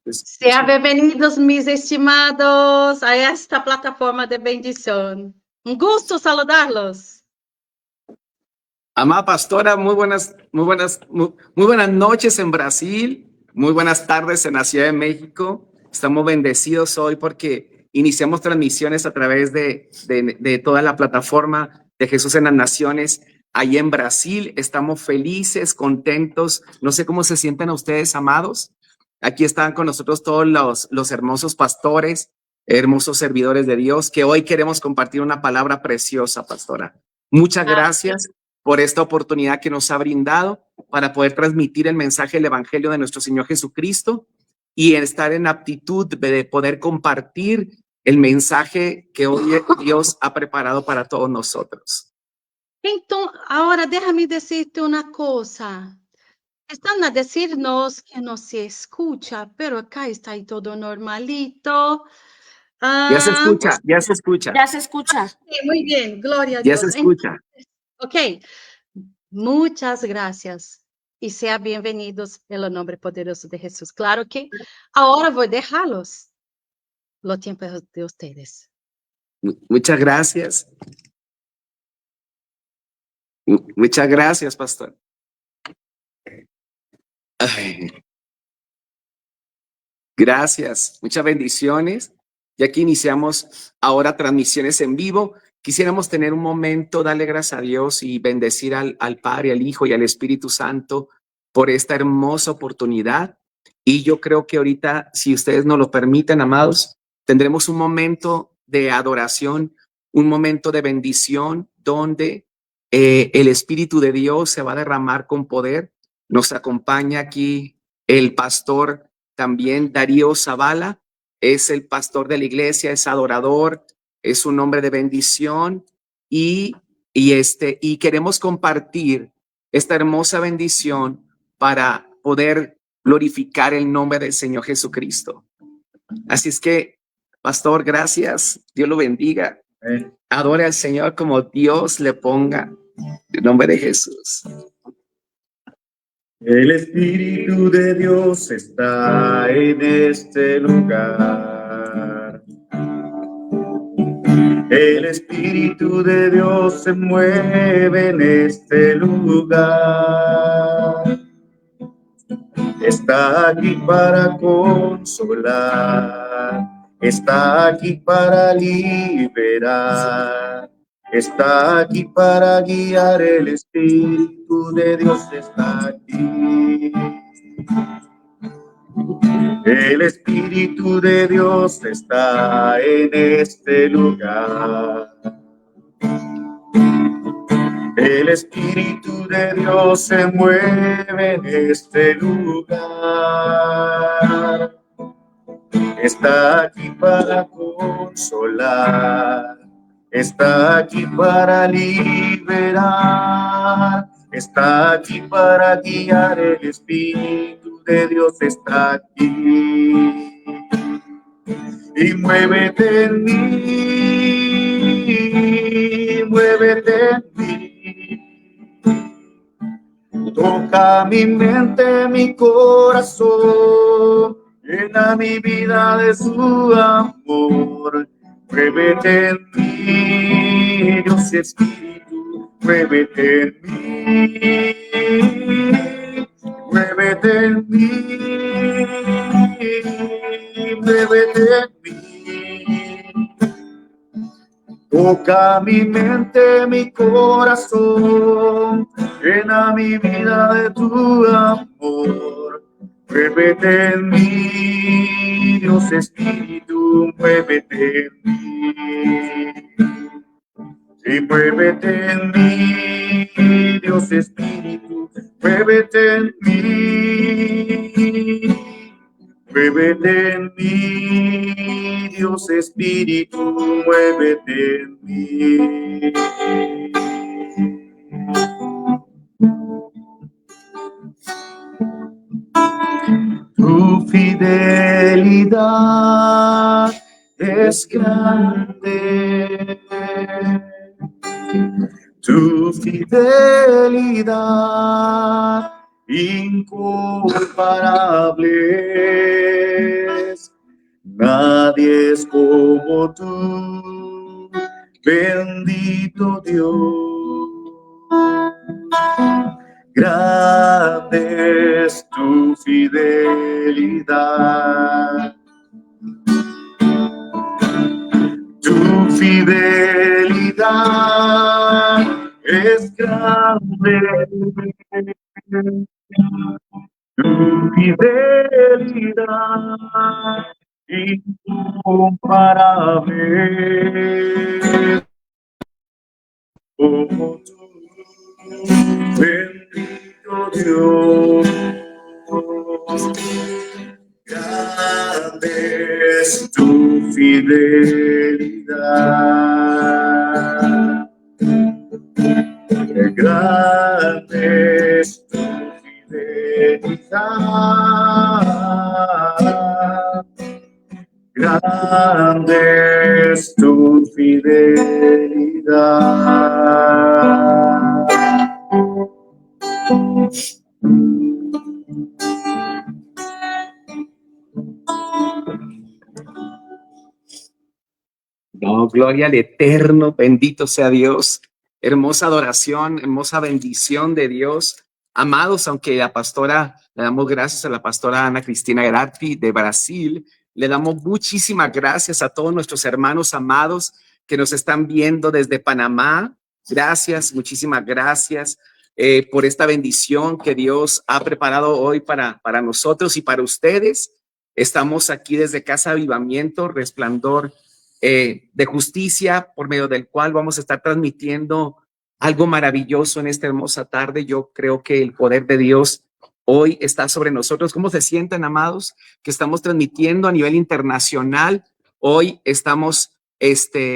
Sean bienvenidos, mis estimados, a esta plataforma de bendición. Un gusto saludarlos. Amada pastora, muy buenas noches en Brasil, muy buenas tardes en la Ciudad de México. Estamos bendecidos hoy porque iniciamos transmisiones a través de toda la plataforma de Jesús en las Naciones. Ahí en Brasil estamos felices, contentos. No sé cómo se sienten ustedes, amados. Aquí están con nosotros todos los hermosos pastores, hermosos servidores de Dios, que hoy queremos compartir una palabra preciosa, pastora. Muchas gracias por esta oportunidad que nos ha brindado para poder transmitir el mensaje del Evangelio de nuestro Señor Jesucristo y estar en aptitud de poder compartir el mensaje que hoy Dios ha preparado para todos nosotros. Então, agora déjame decirte una cosa. Están a decirnos que no se escucha, pero acá está ahí todo normalito. Ya se escucha, ya se escucha. Ya se escucha. Sí, muy bien, gloria a Ya Dios. se escucha. Ok, muchas gracias y sean bienvenidos en el nombre poderoso de Jesús. Claro que ahora voy a dejarlos. Lo tiempo es de ustedes. Muchas gracias. Muchas gracias, pastor. Ay. Gracias, muchas bendiciones. Ya que iniciamos ahora transmisiones en vivo, quisiéramos tener un momento, darle gracias a Dios y bendecir al Padre, al Hijo y al Espíritu Santo por esta hermosa oportunidad. Y yo creo que ahorita, si ustedes nos lo permiten, amados, tendremos un momento de adoración, un momento de bendición donde el Espíritu de Dios se va a derramar con poder. Nos acompaña aquí el pastor también Darío Zavala, es el pastor de la iglesia, es adorador, es un hombre de bendición y queremos compartir esta hermosa bendición para poder glorificar el nombre del Señor Jesucristo. Así es que, pastor, gracias. Dios lo bendiga. Adore al Señor como Dios le ponga. En nombre de Jesús. El Espíritu de Dios está en este lugar. El Espíritu de Dios se mueve en este lugar. Está aquí para consolar. Está aquí para liberar. Está aquí para guiar, el Espíritu de Dios está aquí. El Espíritu de Dios está en este lugar. El Espíritu de Dios se mueve en este lugar. Está aquí para consolar. Está aquí para liberar, está aquí para guiar, el Espíritu de Dios está aquí. Y muévete en mí, muévete en mí. Toca mi mente, mi corazón, llena mi vida de su amor. Muévete en mí, Dios Espíritu, muévete en mí, muévete en mí, muévete en mí. Toca mi mente, mi corazón, llena mi vida de tu amor. Muévete en mí, Dios Espíritu, muévete en mí. Sí, muévete en mí, Dios Espíritu, muévete en mí. Muévete en mí, Dios Espíritu, muévete en mí. Tu fidelidad es grande, tu fidelidad incomparable. incomparables. Nadie es como tú, bendito Dios. Grande es tu fidelidad. Tu fidelidad es grande. Tu fidelidad incomparable. Como tú, bendito Dios. Grande es tu fidelidad. Grande es tu fidelidad. Grande es tu fidelidad. No, gloria al Eterno, bendito sea Dios. Hermosa adoración, hermosa bendición de Dios. Amados, aunque le damos gracias a la pastora Ana Cristina Gerardi de Brasil, le damos muchísimas gracias a todos nuestros hermanos amados que nos están viendo desde Panamá. Gracias, muchísimas gracias por esta bendición que Dios ha preparado hoy para nosotros y para ustedes. Estamos aquí desde Casa Avivamiento, Resplandor de Justicia, por medio del cual vamos a estar transmitiendo algo maravilloso en esta hermosa tarde. Yo creo que el poder de Dios hoy está sobre nosotros. ¿Cómo se sienten, amados? Que estamos transmitiendo a nivel internacional. Hoy estamos,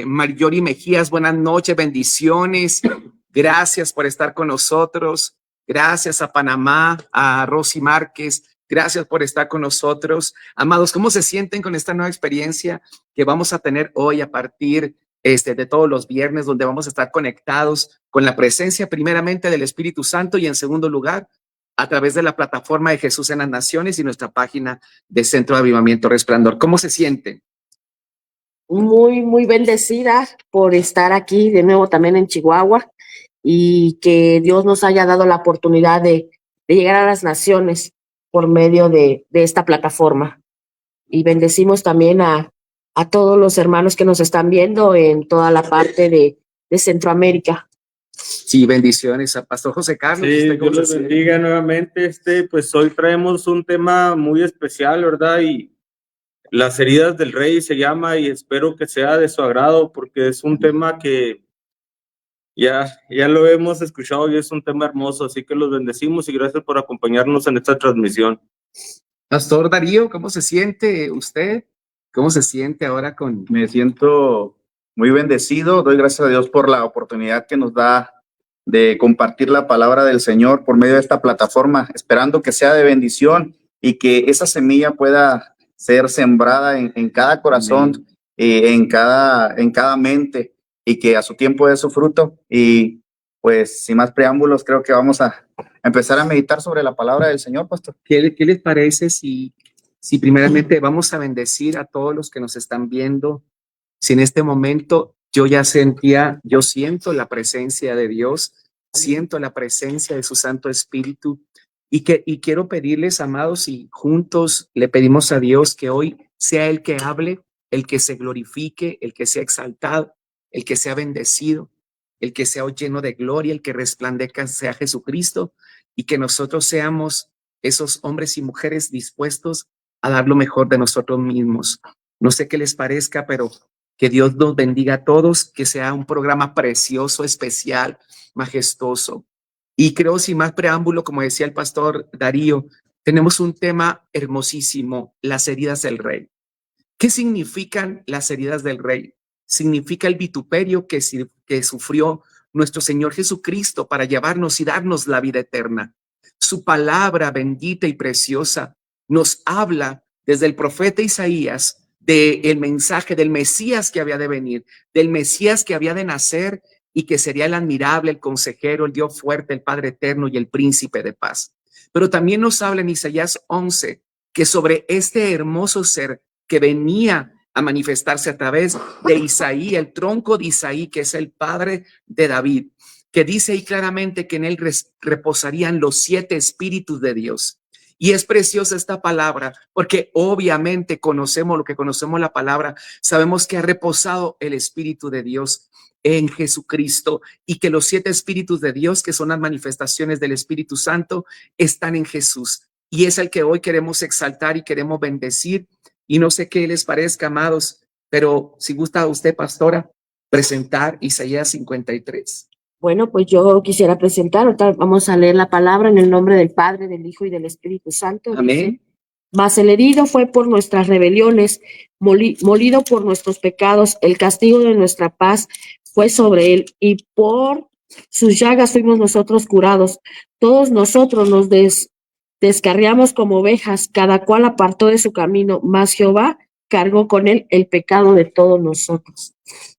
Marjorie Mejías, buenas noches, bendiciones. Gracias por estar con nosotros. Gracias a Panamá, a Rosy Márquez. Gracias por estar con nosotros. Amados, ¿cómo se sienten con esta nueva experiencia que vamos a tener hoy a partir de todos los viernes, donde vamos a estar conectados con la presencia primeramente del Espíritu Santo y en segundo lugar a través de la plataforma de Jesús en las Naciones y nuestra página de Centro de Avivamiento Resplandor? ¿Cómo se sienten? Muy, muy bendecida por estar aquí de nuevo también en Chihuahua y que Dios nos haya dado la oportunidad de llegar a las naciones por medio de esta plataforma. Y bendecimos también a todos los hermanos que nos están viendo en toda la parte de Centroamérica. Sí, bendiciones a Pastor José Carlos. Sí, Dios les bendiga nuevamente. Pues hoy traemos un tema muy especial, ¿verdad? Y las heridas del rey se llama, y espero que sea de su agrado, porque es un tema que ya lo hemos escuchado y es un tema hermoso, así que los bendecimos y gracias por acompañarnos en esta transmisión. Pastor Darío, ¿cómo se siente usted? ¿Cómo se siente ahora con...? Me siento muy bendecido. Doy gracias a Dios por la oportunidad que nos da de compartir la palabra del Señor por medio de esta plataforma, esperando que sea de bendición y que esa semilla pueda ser sembrada en cada corazón, en cada mente, y que a su tiempo dé su fruto. Y pues sin más preámbulos, creo que vamos a empezar a meditar sobre la palabra del Señor, pastor. ¿Qué les parece si primeramente vamos a bendecir a todos los que nos están viendo? Si en este momento yo siento la presencia de Dios, siento la presencia de su Santo Espíritu, y quiero pedirles, amados, y juntos le pedimos a Dios que hoy sea el que hable, el que se glorifique, el que sea exaltado, el que sea bendecido, el que sea lleno de gloria, el que resplandezca sea Jesucristo, y que nosotros seamos esos hombres y mujeres dispuestos a dar lo mejor de nosotros mismos. No sé qué les parezca, pero que Dios nos bendiga a todos, que sea un programa precioso, especial, majestuoso. Y creo, sin más preámbulo, como decía el pastor Darío, tenemos un tema hermosísimo: las heridas del rey. ¿Qué significan las heridas del rey? Significa el vituperio que sufrió nuestro Señor Jesucristo para llevarnos y darnos la vida eterna. Su palabra bendita y preciosa nos habla desde el profeta Isaías del mensaje del Mesías que había de venir, del Mesías que había de nacer y que sería el admirable, el consejero, el Dios fuerte, el Padre eterno y el príncipe de paz. Pero también nos habla en Isaías 11 que sobre este hermoso ser que venía a manifestarse a través de Isaí, el tronco de Isaí, que es el padre de David, que dice ahí claramente que en él reposarían los 7 espíritus de Dios. Y es preciosa esta palabra, porque obviamente conocemos lo que conocemos la palabra, sabemos que ha reposado el Espíritu de Dios en Jesucristo y que los 7 espíritus de Dios, que son las manifestaciones del Espíritu Santo, están en Jesús. Y es el que hoy queremos exaltar y queremos bendecir. Y no sé qué les parezca, amados, pero si gusta usted, pastora, presentar Isaías 53. Bueno, pues yo quisiera presentar, ahorita vamos a leer la palabra en el nombre del Padre, del Hijo y del Espíritu Santo. Amén. Dice, mas el herido fue por nuestras rebeliones, molido por nuestros pecados, el castigo de nuestra paz fue sobre él, y por sus llagas fuimos nosotros curados. Todos nosotros nos descarriamos como ovejas, cada cual apartó de su camino, mas Jehová cargó con él el pecado de todos nosotros.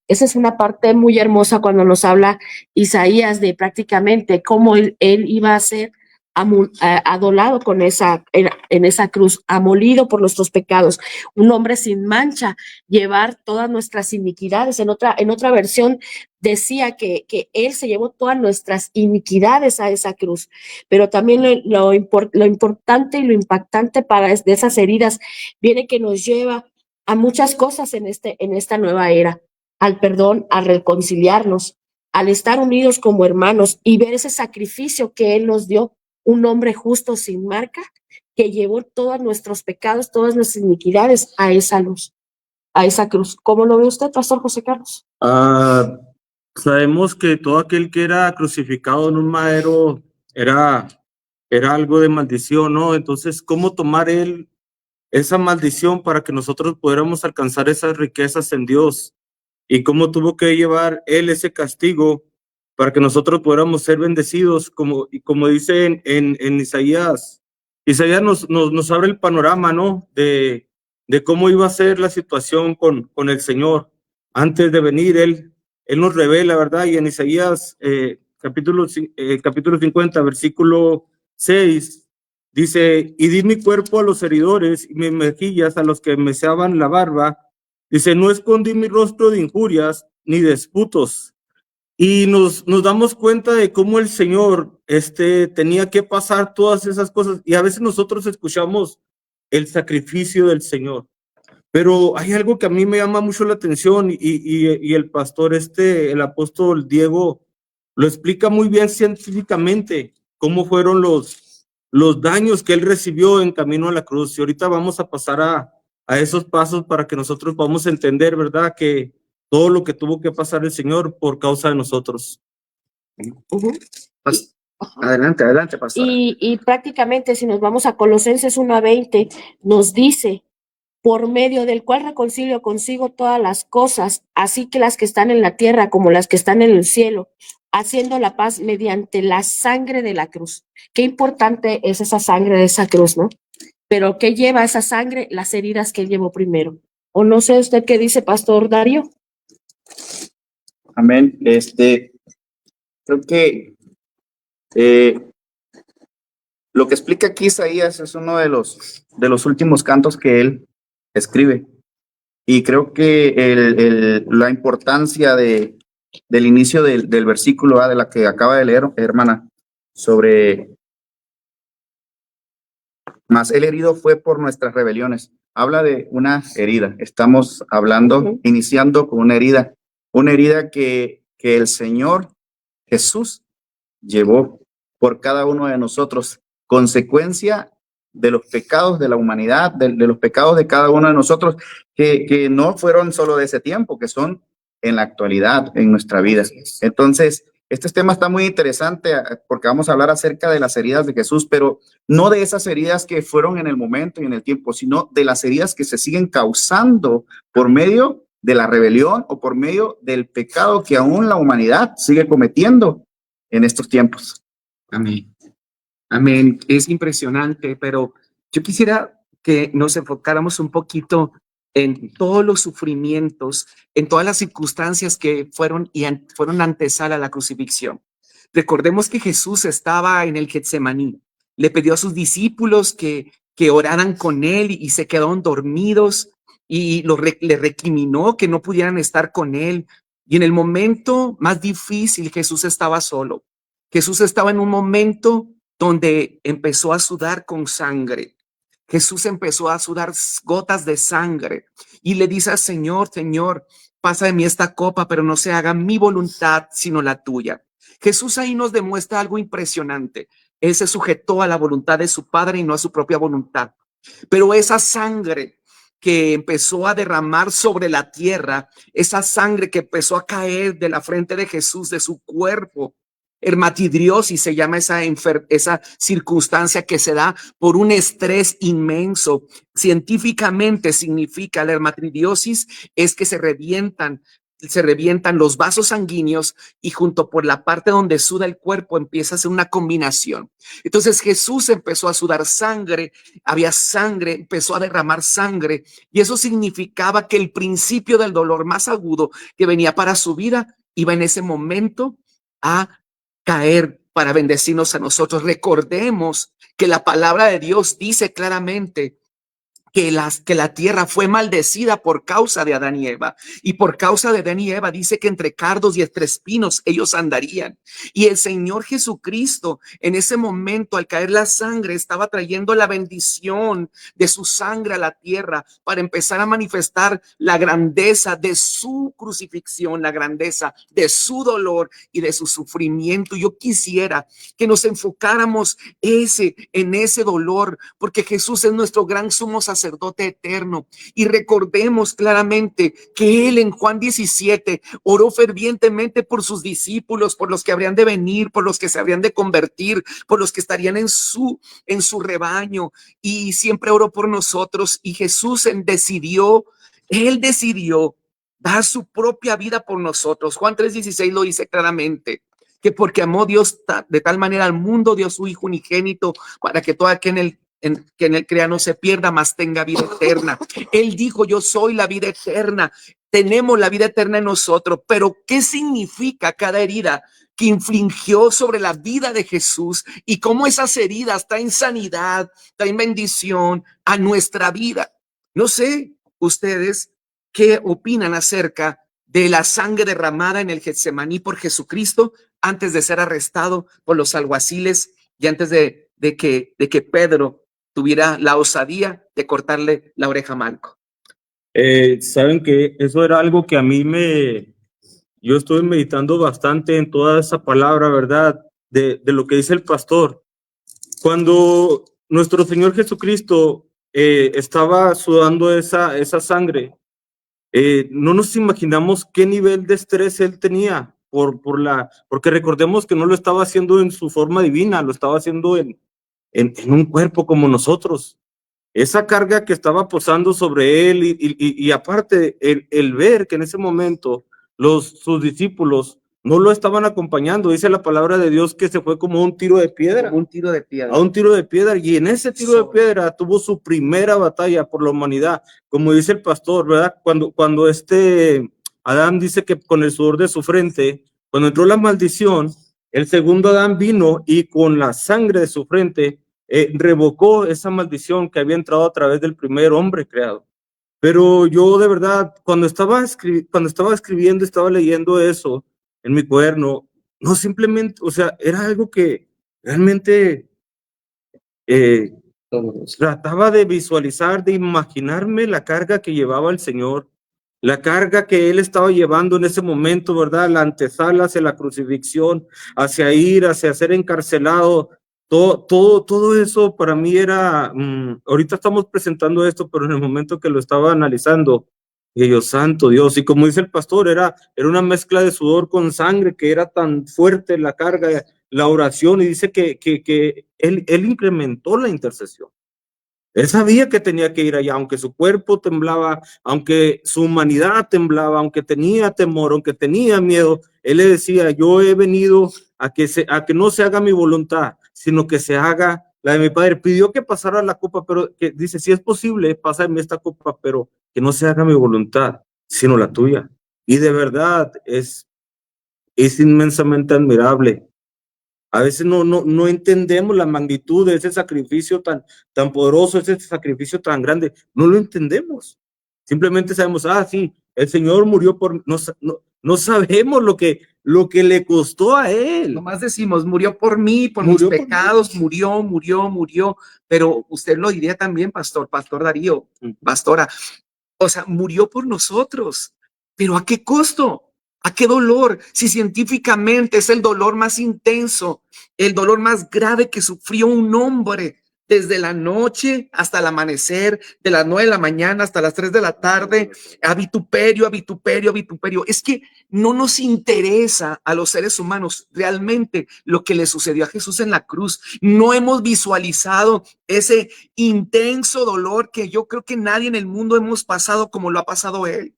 Esa es una parte muy hermosa cuando nos habla Isaías de prácticamente cómo él iba a ser adolado en esa cruz, amolido por nuestros pecados, un hombre sin mancha, llevar todas nuestras iniquidades. En otra versión decía que él se llevó todas nuestras iniquidades a esa cruz, pero también lo importante y lo impactante de esas heridas viene que nos lleva a muchas cosas en esta nueva era, al perdón, a reconciliarnos, al estar unidos como hermanos y ver ese sacrificio que él nos dio, un hombre justo sin marca que llevó todos nuestros pecados, todas nuestras iniquidades a esa luz, a esa cruz. ¿Cómo lo ve usted, Pastor José Carlos? Sabemos que todo aquel que era crucificado en un madero era algo de maldición, ¿no? Entonces, ¿cómo tomar él esa maldición para que nosotros pudiéramos alcanzar esas riquezas en Dios? Y cómo tuvo que llevar él ese castigo para que nosotros pudiéramos ser bendecidos, como dice en Isaías. Isaías nos abre el panorama, ¿no? De cómo iba a ser la situación con el Señor. Antes de venir, él nos revela, ¿verdad? Y en Isaías capítulo 50, versículo 6, dice, y di mi cuerpo a los heridores y mis mejillas a los que meseaban la barba. Dice, no escondí mi rostro de injurias ni de disputos. Y nos damos cuenta de cómo el Señor tenía que pasar todas esas cosas. Y a veces nosotros escuchamos el sacrificio del Señor. Pero hay algo que a mí me llama mucho la atención y el pastor, el apóstol Diego, lo explica muy bien científicamente, cómo fueron los daños que él recibió en camino a la cruz. Y ahorita vamos a pasar a esos pasos para que nosotros podamos entender, ¿verdad?, que todo lo que tuvo que pasar el Señor por causa de nosotros. Adelante, pastor. Y prácticamente, si nos vamos a Colosenses 1:20, nos dice, por medio del cual reconcilio consigo todas las cosas, así que las que están en la tierra como las que están en el cielo, haciendo la paz mediante la sangre de la cruz. Qué importante es esa sangre de esa cruz, ¿no? Pero ¿qué lleva esa sangre? Las heridas que llevó primero. O no sé usted qué dice, Pastor Darío. Amén. Creo que lo que explica aquí Isaías es uno de los últimos cantos que él escribe. Y creo que la importancia del inicio del versículo A de la que acaba de leer, hermana, sobre mas el herido fue por nuestras rebeliones. Habla de una herida. Estamos hablando, iniciando con una herida que el Señor Jesús llevó por cada uno de nosotros, consecuencia de los pecados de la humanidad, de los pecados de cada uno de nosotros, que no fueron solo de ese tiempo, que son en la actualidad, en nuestra vida. Entonces, este tema está muy interesante porque vamos a hablar acerca de las heridas de Jesús, pero no de esas heridas que fueron en el momento y en el tiempo, sino de las heridas que se siguen causando por medio de la rebelión o por medio del pecado que aún la humanidad sigue cometiendo en estos tiempos. Amén. Amén. Es impresionante, pero yo quisiera que nos enfocáramos un poquito en todos los sufrimientos, en todas las circunstancias que fueron antesala a la crucifixión. Recordemos que Jesús estaba en el Getsemaní le pidió a sus discípulos que oraran con él y se quedaron dormidos y le recriminó que no pudieran estar con él. Y en el momento más difícil, Jesús estaba solo. Jesús estaba en un momento donde empezó a sudar con sangre. Jesús empezó a sudar gotas de sangre y le dice al Señor, Señor, pasa de mí esta copa, pero no se haga mi voluntad, sino la tuya. Jesús ahí nos demuestra algo impresionante. Él se sujetó a la voluntad de su Padre y no a su propia voluntad. Pero esa sangre que empezó a derramar sobre la tierra, esa sangre que empezó a caer de la frente de Jesús, de su cuerpo, hermatidriosis se llama esa circunstancia que se da por un estrés inmenso. Científicamente significa la hermatidriosis es que se revientan los vasos sanguíneos y junto por la parte donde suda el cuerpo empieza a hacer una combinación. Entonces Jesús empezó a sudar sangre, había sangre, empezó a derramar sangre y eso significaba que el principio del dolor más agudo que venía para su vida iba en ese momento a caer para bendecirnos a nosotros. Recordemos que la palabra de Dios dice claramente que la tierra fue maldecida por causa de Adán y Eva. Y por causa de Adán y Eva dice que entre cardos y entre espinos ellos andarían. Y el Señor Jesucristo en ese momento, al caer la sangre, estaba trayendo la bendición de su sangre a la tierra para empezar a manifestar la grandeza de su crucifixión, la grandeza de su dolor y de su sufrimiento. Yo quisiera que nos enfocáramos en ese dolor, porque Jesús es nuestro gran sumo sacerdote eterno. Y recordemos claramente que él en Juan 17 oró fervientemente por sus discípulos, por los que habrían de venir, por los que se habrían de convertir, por los que estarían en su rebaño, y siempre oró por nosotros. Y Jesús él decidió dar su propia vida por nosotros. Juan 3:16 lo dice claramente, que porque amó Dios de tal manera al mundo, dio su Hijo unigénito para que todo aquel que en él crea no se pierda, mas tenga vida eterna. Él dijo, yo soy la vida eterna. Tenemos la vida eterna en nosotros, pero ¿qué significa cada herida que infligió sobre la vida de Jesús y cómo esas heridas traen sanidad, traen bendición a nuestra vida? No sé ustedes qué opinan acerca de la sangre derramada en el Getsemaní por Jesucristo antes de ser arrestado por los alguaciles y antes de que Pedro tuviera la osadía de cortarle la oreja a Malco. Saben que eso era algo que yo estoy meditando bastante en toda esa palabra, ¿verdad? De lo que dice el pastor. Cuando nuestro Señor Jesucristo estaba sudando esa sangre, no nos imaginamos qué nivel de estrés él tenía, porque recordemos que no lo estaba haciendo en su forma divina, lo estaba haciendo en un cuerpo como nosotros. Esa carga que estaba posando sobre él y aparte el ver que en ese momento sus discípulos no lo estaban acompañando, dice la palabra de Dios que se fue como un tiro de piedra. Un tiro de piedra. A un tiro de piedra, y en ese tiro de piedra tuvo su primera batalla por la humanidad, como dice el pastor, ¿verdad? Cuando Adán dice que con el sudor de su frente, cuando entró la maldición, el segundo Adán vino y con la sangre de su frente revocó esa maldición que había entrado a través del primer hombre creado. Pero yo de verdad, cuando estaba escribiendo, estaba leyendo eso en mi cuaderno, no simplemente, o sea, era algo que realmente trataba de visualizar, de imaginarme la carga que llevaba el Señor, la carga que él estaba llevando en ese momento, ¿verdad? La antesala hacia la crucifixión, hacia ser encarcelado. Todo eso para mí era, ahorita estamos presentando esto, pero en el momento que lo estaba analizando, y yo, santo Dios, y como dice el pastor, era una mezcla de sudor con sangre, que era tan fuerte la carga, la oración, y dice que él incrementó la intercesión. Él sabía que tenía que ir allá, aunque su cuerpo temblaba, aunque su humanidad temblaba, aunque tenía temor, aunque tenía miedo. Él le decía, yo he venido a que no se haga mi voluntad, sino que se haga la de mi Padre. Pidió que pasara la copa, pero que dice, si es posible, pásame esta copa, pero que no se haga mi voluntad, sino la tuya. Y de verdad es inmensamente admirable A veces no entendemos la magnitud de ese sacrificio tan poderoso, ese sacrificio tan grande. No lo entendemos. Simplemente sabemos, sí, el Señor murió por... No sabemos lo que le costó a Él. Nomás decimos, murió por mí, por mis pecados, murió. Pero usted lo diría también, pastor Darío, pastora. O sea, murió por nosotros. ¿Pero a qué costo? ¿A qué dolor? Si científicamente es el dolor más intenso, el dolor más grave que sufrió un hombre, desde la noche hasta el amanecer, de las 9 de la mañana hasta las 3 de la tarde, a vituperio. Es que no nos interesa a los seres humanos realmente lo que le sucedió a Jesús en la cruz. No hemos visualizado ese intenso dolor que yo creo que nadie en el mundo hemos pasado como lo ha pasado él.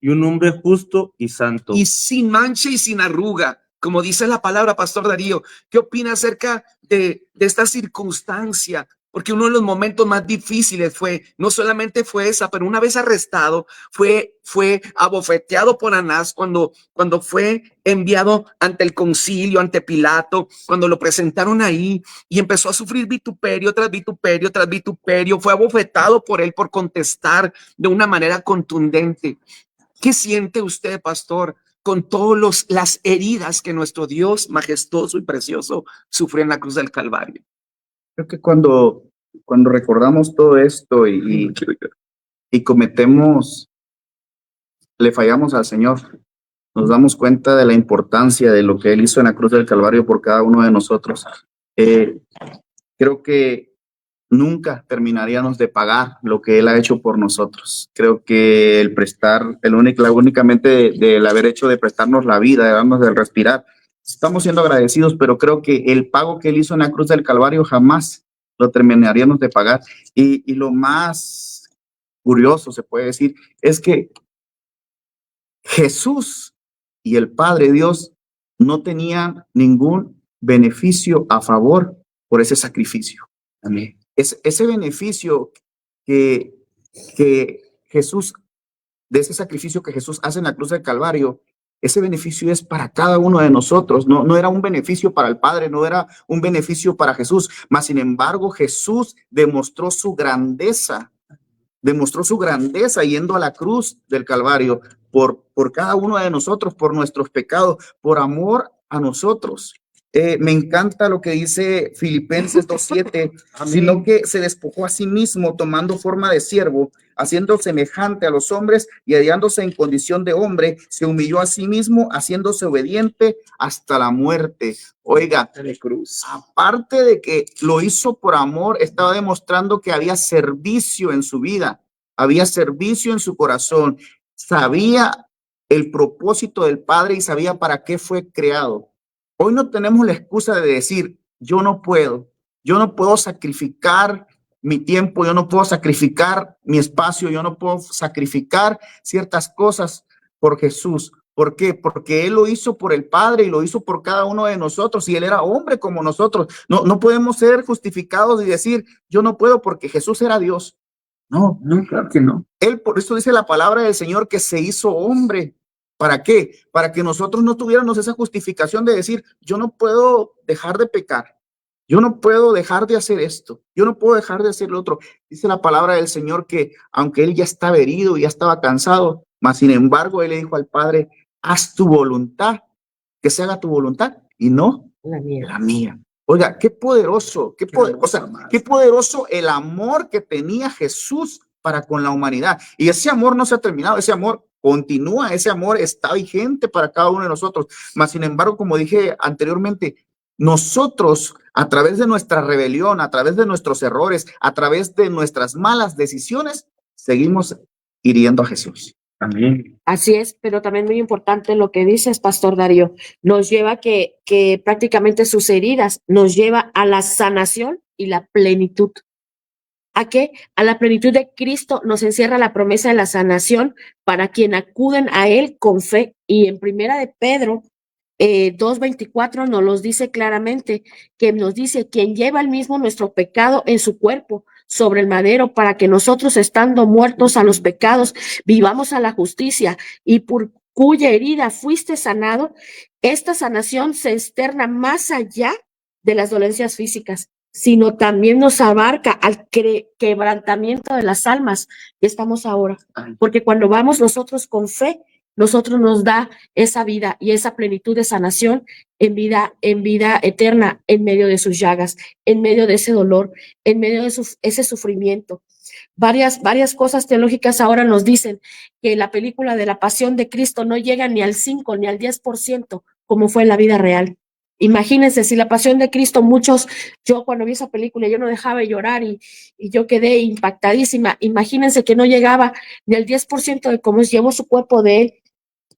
Y un hombre justo y santo. Y sin mancha y sin arruga, como dice la palabra, pastor Darío. ¿Qué opina acerca de esta circunstancia? Porque uno de los momentos más difíciles no solamente fue esa, pero una vez arrestado, fue abofeteado por Anás cuando fue enviado ante el concilio, ante Pilato, cuando lo presentaron ahí y empezó a sufrir vituperio tras vituperio tras vituperio. Fue abofetado por él por contestar de una manera contundente. ¿Qué siente usted, pastor, con todas las heridas que nuestro Dios majestuoso y precioso sufrió en la cruz del Calvario? Creo que cuando recordamos todo esto y le fallamos al Señor, nos damos cuenta de la importancia de lo que Él hizo en la cruz del Calvario por cada uno de nosotros. Creo que nunca terminaríamos de pagar lo que Él ha hecho por nosotros. Creo que el prestar, únicamente del haber hecho de prestarnos la vida, de darnos de respirar, estamos siendo agradecidos, pero creo que el pago que Él hizo en la cruz del Calvario jamás lo terminaríamos de pagar. Y lo más curioso, se puede decir, es que Jesús y el Padre Dios no tenían ningún beneficio a favor por ese sacrificio. Amén. Ese beneficio que Jesús, de ese sacrificio que Jesús hace en la cruz del Calvario, ese beneficio es para cada uno de nosotros. No era un beneficio para el Padre, no era un beneficio para Jesús, mas sin embargo Jesús demostró su grandeza yendo a la cruz del Calvario por cada uno de nosotros, por nuestros pecados, por amor a nosotros. Me encanta lo que dice Filipenses 2:7, sino que se despojó a sí mismo tomando forma de siervo, haciendo semejante a los hombres y hallándose en condición de hombre, se humilló a sí mismo, haciéndose obediente hasta la muerte. Oiga, aparte de que lo hizo por amor, estaba demostrando que había servicio en su vida, había servicio en su corazón, sabía el propósito del Padre y sabía para qué fue creado. Hoy no tenemos la excusa de decir, yo no puedo sacrificar mi tiempo, yo no puedo sacrificar mi espacio, yo no puedo sacrificar ciertas cosas por Jesús. ¿Por qué? Porque Él lo hizo por el Padre y lo hizo por cada uno de nosotros y Él era hombre como nosotros. No podemos ser justificados y decir, yo no puedo porque Jesús era Dios. No, claro que no. Él, por eso dice la palabra del Señor, que se hizo hombre. ¿Para qué? Para que nosotros no tuviéramos esa justificación de decir, yo no puedo dejar de pecar, yo no puedo dejar de hacer esto, yo no puedo dejar de hacer lo otro. Dice la palabra del Señor que aunque Él ya estaba herido y ya estaba cansado, mas sin embargo Él le dijo al Padre, haz tu voluntad, que se haga tu voluntad y no la mía. Oiga, qué poderoso el amor que tenía Jesús para con la humanidad. Y ese amor no se ha terminado, ese amor continúa, ese amor está vigente para cada uno de nosotros. Mas, sin embargo, como dije anteriormente, nosotros, a través de nuestra rebelión, a través de nuestros errores, a través de nuestras malas decisiones, seguimos hiriendo a Jesús. Amén. Así es, pero también muy importante lo que dices, Pastor Darío, nos lleva que prácticamente sus heridas nos lleva a la sanación y la plenitud. ¿A qué? A la plenitud de Cristo nos encierra la promesa de la sanación para quien acuden a Él con fe. Y en Primera de Pedro 2:24 nos los dice claramente, que nos dice, quien lleva el mismo nuestro pecado en su cuerpo sobre el madero, para que nosotros, estando muertos a los pecados, vivamos a la justicia, y por cuya herida fuiste sanado. Esta sanación se externa más allá de las dolencias físicas, sino también nos abarca al quebrantamiento de las almas que estamos ahora. Porque cuando vamos nosotros con fe, nosotros nos da esa vida y esa plenitud de sanación en vida eterna, en medio de sus llagas, en medio de ese dolor, en medio de ese sufrimiento. Varias cosas teológicas ahora nos dicen que la película de la Pasión de Cristo no llega ni al 5 ni al 10% como fue en la vida real. Imagínense, si la Pasión de Cristo, yo cuando vi esa película, yo no dejaba de llorar y yo quedé impactadísima. Imagínense que no llegaba ni al 10% de cómo llevó su cuerpo de él,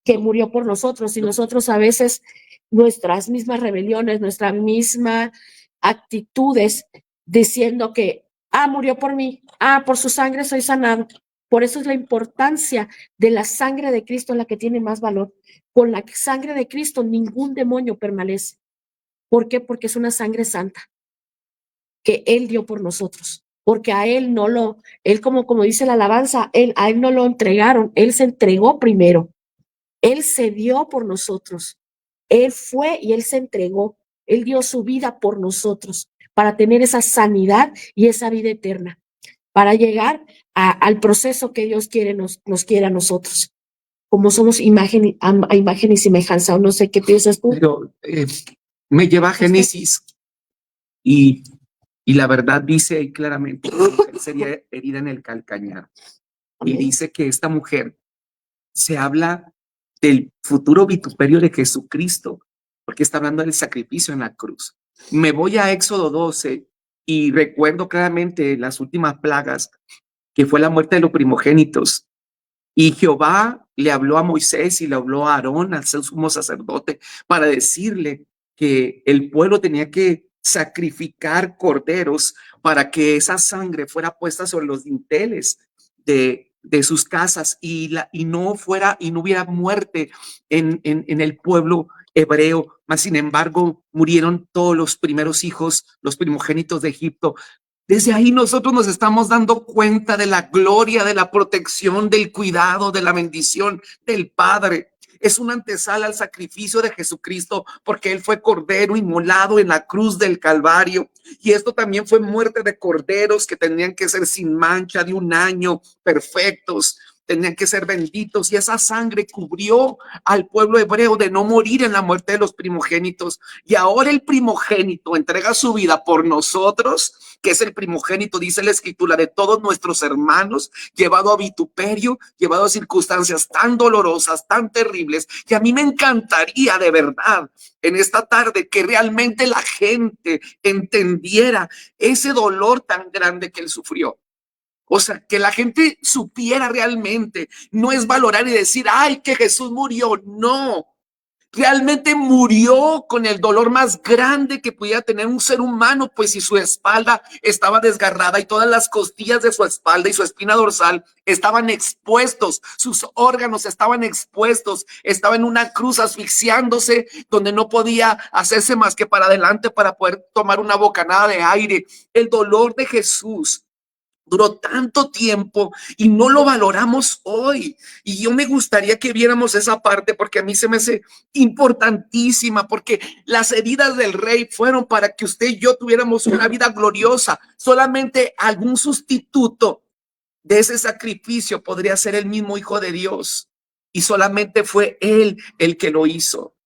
que murió por nosotros, y nosotros a veces nuestras mismas rebeliones, nuestras mismas actitudes, diciendo que, murió por mí, por su sangre soy sanado. Por eso es la importancia de la sangre de Cristo la que tiene más valor. Con la sangre de Cristo ningún demonio permanece. ¿Por qué? Porque es una sangre santa que Él dio por nosotros. Porque a Él Él como dice la alabanza, a Él no lo entregaron, Él se entregó primero. Él se dio por nosotros. Él fue y Él se entregó. Él dio su vida por nosotros para tener esa sanidad y esa vida eterna, para llegar al proceso que Dios nos quiere a nosotros. Como somos a imagen y semejanza, o no sé qué piensas tú. Pero me lleva a Génesis y la verdad dice ahí claramente que la mujer sería herida en el calcañar. Y dice que esta mujer se habla del futuro vituperio de Jesucristo, porque está hablando del sacrificio en la cruz. Me voy a Éxodo 12 y recuerdo claramente las últimas plagas, que fue la muerte de los primogénitos. Y Jehová le habló a Moisés y le habló a Aarón, al sumo sacerdote, para decirle que el pueblo tenía que sacrificar corderos para que esa sangre fuera puesta sobre los dinteles de sus casas y no hubiera muerte en el pueblo hebreo. Mas sin embargo murieron todos los primeros hijos, los primogénitos de Egipto. Desde ahí nosotros nos estamos dando cuenta de la gloria, de la protección, del cuidado, de la bendición del Padre. Es una antesala al sacrificio de Jesucristo, porque Él fue cordero inmolado en la cruz del Calvario. Y esto también fue muerte de corderos que tenían que ser sin mancha, de 1 año, perfectos. Tenían que ser benditos, y esa sangre cubrió al pueblo hebreo de no morir en la muerte de los primogénitos. Y ahora el primogénito entrega su vida por nosotros, que es el primogénito, dice la Escritura, de todos nuestros hermanos, llevado a vituperio, llevado a circunstancias tan dolorosas, tan terribles. Y a mí me encantaría de verdad en esta tarde que realmente la gente entendiera ese dolor tan grande que él sufrió. O sea, que la gente supiera realmente. No es valorar y decir, ay, que Jesús murió. No, realmente murió con el dolor más grande que pudiera tener un ser humano, pues si su espalda estaba desgarrada y todas las costillas de su espalda y su espina dorsal estaban expuestos, sus órganos estaban expuestos, estaba en una cruz asfixiándose, donde no podía hacerse más que para adelante para poder tomar una bocanada de aire. El dolor de Jesús duró tanto tiempo y no lo valoramos hoy. Y yo me gustaría que viéramos esa parte, porque a mí se me hace importantísima, porque las heridas del Rey fueron para que usted y yo tuviéramos una vida gloriosa. Solamente algún sustituto de ese sacrificio podría ser el mismo Hijo de Dios, y solamente fue Él el que lo hizo.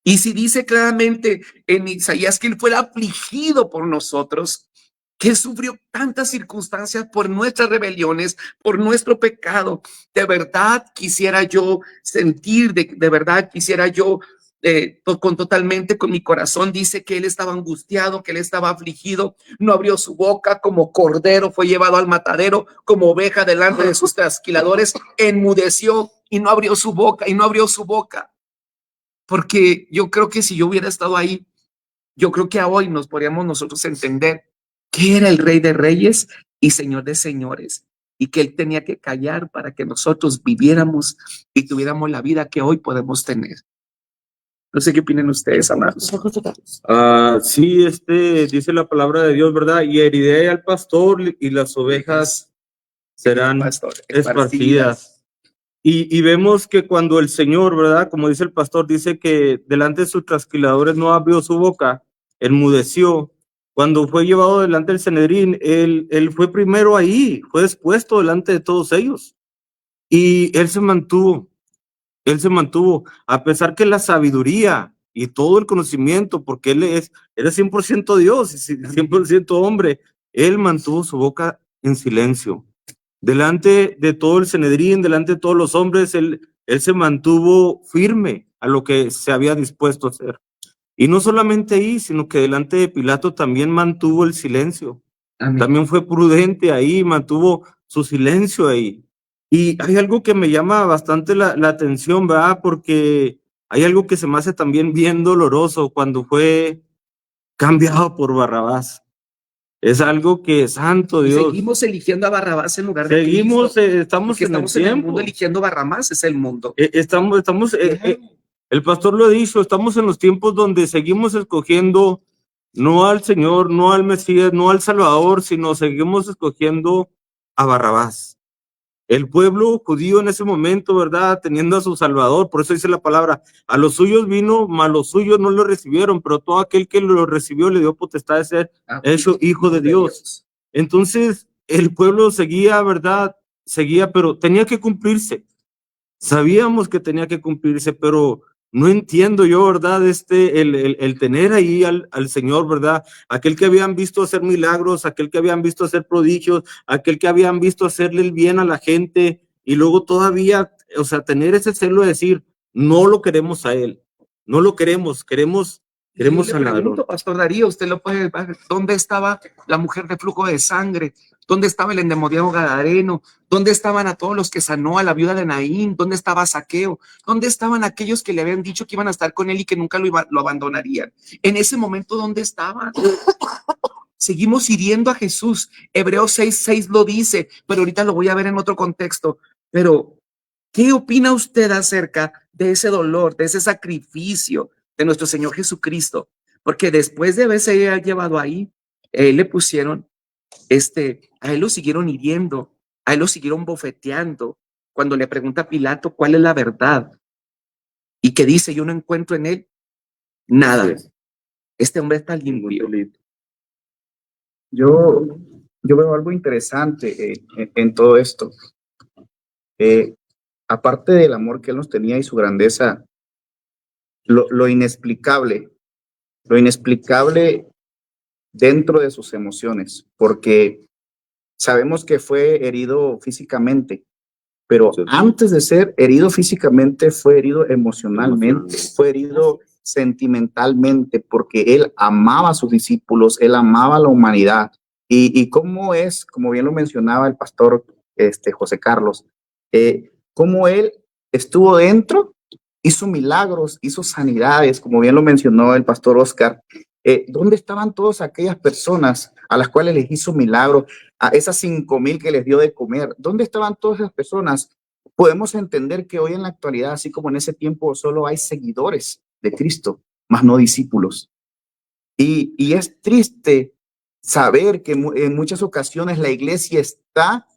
Y si dice claramente en Isaías que Él fue afligido por nosotros, que sufrió tantas circunstancias por nuestras rebeliones, por nuestro pecado. De verdad quisiera yo sentir, de verdad quisiera yo totalmente con mi corazón. Dice que Él estaba angustiado, que Él estaba afligido, no abrió su boca, como cordero fue llevado al matadero, como oveja delante de sus trasquiladores, enmudeció y no abrió su boca, Porque yo creo que si yo hubiera estado ahí, yo creo que a hoy nos podríamos nosotros entender que era el Rey de Reyes y Señor de Señores, y que Él tenía que callar para que nosotros viviéramos y tuviéramos la vida que hoy podemos tener. No sé qué opinan ustedes, amados. Sí, dice la palabra de Dios, ¿verdad? Y heriré al pastor y las ovejas serán esparcidas. Y vemos que cuando el Señor, ¿verdad? Como dice el pastor, dice que delante de sus trasquiladores no abrió su boca. enmudeció. Cuando fue llevado delante del Sanedrín, él fue primero ahí, fue expuesto delante de todos ellos. Y él se mantuvo, a pesar que la sabiduría y todo el conocimiento, porque era 100% Dios y 100% hombre, él mantuvo su boca en silencio. Delante de todo el Sanedrín, delante de todos los hombres, él se mantuvo firme a lo que se había dispuesto a hacer. Y no solamente ahí, sino que delante de Pilato también mantuvo el silencio. Amén. También fue prudente ahí, mantuvo su silencio ahí. Y hay algo que me llama bastante la atención, ¿verdad? Porque hay algo que se me hace también bien doloroso cuando fue cambiado por Barrabás. Es algo que, santo Y Dios. seguimos eligiendo a Barrabás en lugar de Seguimos, Cristo. estamos Porque en estamos el en el tiempo. mundo eligiendo Barrabás, es el mundo. El pastor lo ha dicho, estamos en los tiempos donde seguimos escogiendo no al Señor, no al Mesías, no al Salvador, sino seguimos escogiendo a Barrabás. El pueblo judío en ese momento, ¿verdad? Teniendo a su Salvador, por eso dice la palabra, a los suyos vino, mas los suyos no lo recibieron, pero todo aquel que lo recibió le dio potestad de ser hecho hijo de Dios. Entonces, el pueblo seguía, ¿verdad? Seguía, pero tenía que cumplirse. Sabíamos que tenía que cumplirse, pero no entiendo yo, ¿verdad? El tener ahí al Señor, ¿verdad? Aquel que habían visto hacer milagros, aquel que habían visto hacer prodigios, aquel que habían visto hacerle el bien a la gente, y luego todavía, o sea, tener ese celo de decir, no lo queremos a él, no lo queremos al ladrón. Pastor Darío, usted lo puede ver, ¿dónde estaba la mujer de flujo de sangre? ¿Dónde estaba el endemoniado gadareno? ¿Dónde estaban a todos los que sanó a la viuda de Naín? ¿Dónde estaba Zaqueo? ¿Dónde estaban aquellos que le habían dicho que iban a estar con él y que nunca lo abandonarían? En ese momento, ¿dónde estaban? Seguimos hiriendo a Jesús. Hebreos 6:6 lo dice, pero ahorita lo voy a ver en otro contexto. Pero, ¿qué opina usted acerca de ese dolor, de ese sacrificio de nuestro Señor Jesucristo? Porque después de haberse llevado ahí, él le pusieron, a él lo siguieron hiriendo, a él lo siguieron bofeteando. Cuando le pregunta a Pilato cuál es la verdad y que dice, yo no encuentro en él nada. Este hombre está limpio. Yo veo algo interesante en todo esto. Aparte del amor que él nos tenía y su grandeza, lo inexplicable dentro de sus emociones, porque sabemos que fue herido físicamente, pero antes de ser herido físicamente, fue herido emocionalmente, fue herido sentimentalmente, porque él amaba a sus discípulos, él amaba a la humanidad. Y cómo es, como bien lo mencionaba el pastor José Carlos, cómo él estuvo dentro, hizo milagros, hizo sanidades, como bien lo mencionó el pastor Oscar. ¿Dónde estaban todas aquellas personas a las cuales les hizo milagros, a esas 5,000 que les dio de comer? ¿Dónde estaban todas esas personas? Podemos entender que hoy en la actualidad, así como en ese tiempo, solo hay seguidores de Cristo, más no discípulos. Y es triste saber que en muchas ocasiones la iglesia está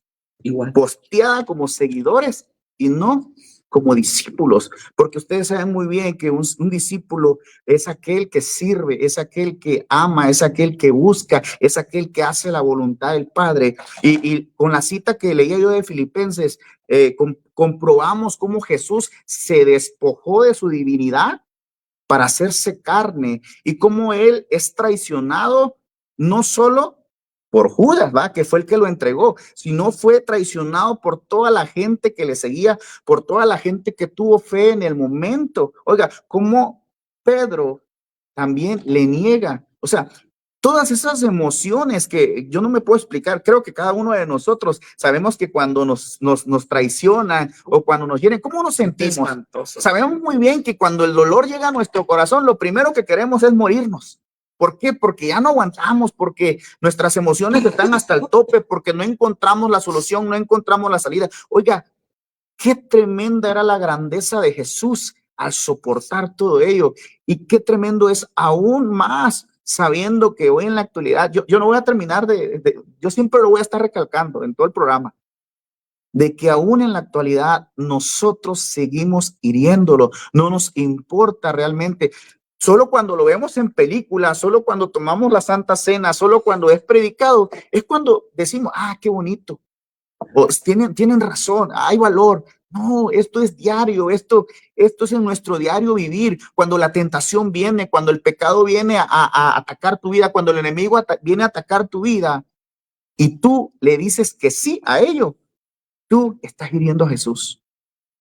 igual posteada como seguidores y no como discípulos, porque ustedes saben muy bien que un discípulo es aquel que sirve, es aquel que ama, es aquel que busca, es aquel que hace la voluntad del Padre. Y con la cita que leía yo de Filipenses, comprobamos cómo Jesús se despojó de su divinidad para hacerse carne y cómo él es traicionado no solo por Judas, ¿va? Que fue el que lo entregó, sino fue traicionado por toda la gente que le seguía, por toda la gente que tuvo fe en el momento. Oiga, cómo Pedro también le niega, o sea, todas esas emociones que yo no me puedo explicar. Creo que cada uno de nosotros sabemos que cuando nos traicionan o cuando nos hieren, ¿cómo nos sentimos? Sabemos muy bien que cuando el dolor llega a nuestro corazón, lo primero que queremos es morirnos. ¿Por qué? Porque ya no aguantamos, porque nuestras emociones están hasta el tope, porque no encontramos la solución, no encontramos la salida. Oiga, qué tremenda era la grandeza de Jesús al soportar todo ello. Y qué tremendo es aún más sabiendo que hoy en la actualidad, yo no voy a terminar yo siempre lo voy a estar recalcando en todo el programa, de que aún en la actualidad nosotros seguimos hiriéndolo, no nos importa realmente. Solo cuando lo vemos en películas, solo cuando tomamos la Santa Cena, solo cuando es predicado, es cuando decimos, ah, qué bonito. O tienen razón, hay valor. No, esto es diario, esto es en nuestro diario vivir. Cuando la tentación viene, cuando el pecado viene a atacar tu vida, cuando el enemigo viene a atacar tu vida y tú le dices que sí a ello, tú estás hiriendo a Jesús.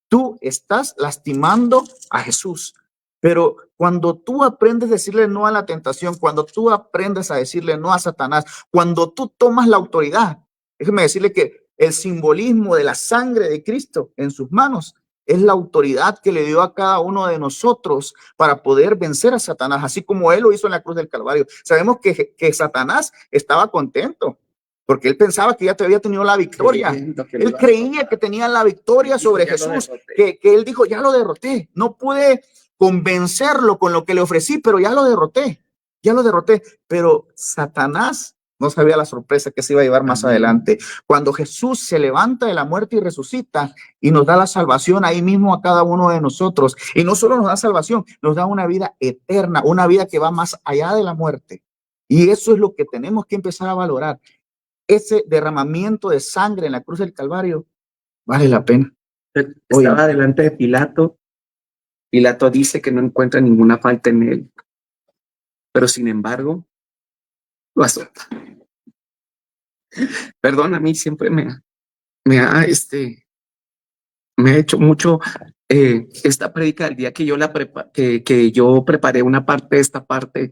Tú estás lastimando a Jesús. Pero cuando tú aprendes a decirle no a la tentación, cuando tú aprendes a decirle no a Satanás, cuando tú tomas la autoridad, déjeme decirle que el simbolismo de la sangre de Cristo en sus manos es la autoridad que le dio a cada uno de nosotros para poder vencer a Satanás, así como él lo hizo en la cruz del Calvario. Sabemos que Satanás estaba contento porque él pensaba que ya te había tenido la victoria. Él creía que tenía la victoria sobre Jesús, que él dijo, ya lo derroté. No pude convencerlo con lo que le ofrecí, pero ya lo derroté. Pero Satanás no sabía la sorpresa que se iba a llevar más adelante. Cuando Jesús se levanta de la muerte y resucita y nos da la salvación ahí mismo a cada uno de nosotros. Y no solo nos da salvación, nos da una vida eterna, una vida que va más allá de la muerte. Y eso es lo que tenemos que empezar a valorar. Ese derramamiento de sangre en la cruz del Calvario vale la pena. Estaba delante de Pilato. Pilato dice que no encuentra ninguna falta en él, pero sin embargo lo azota. Perdón, a mí siempre me ha hecho mucho esta prédica el día que yo que yo preparé una parte de esta parte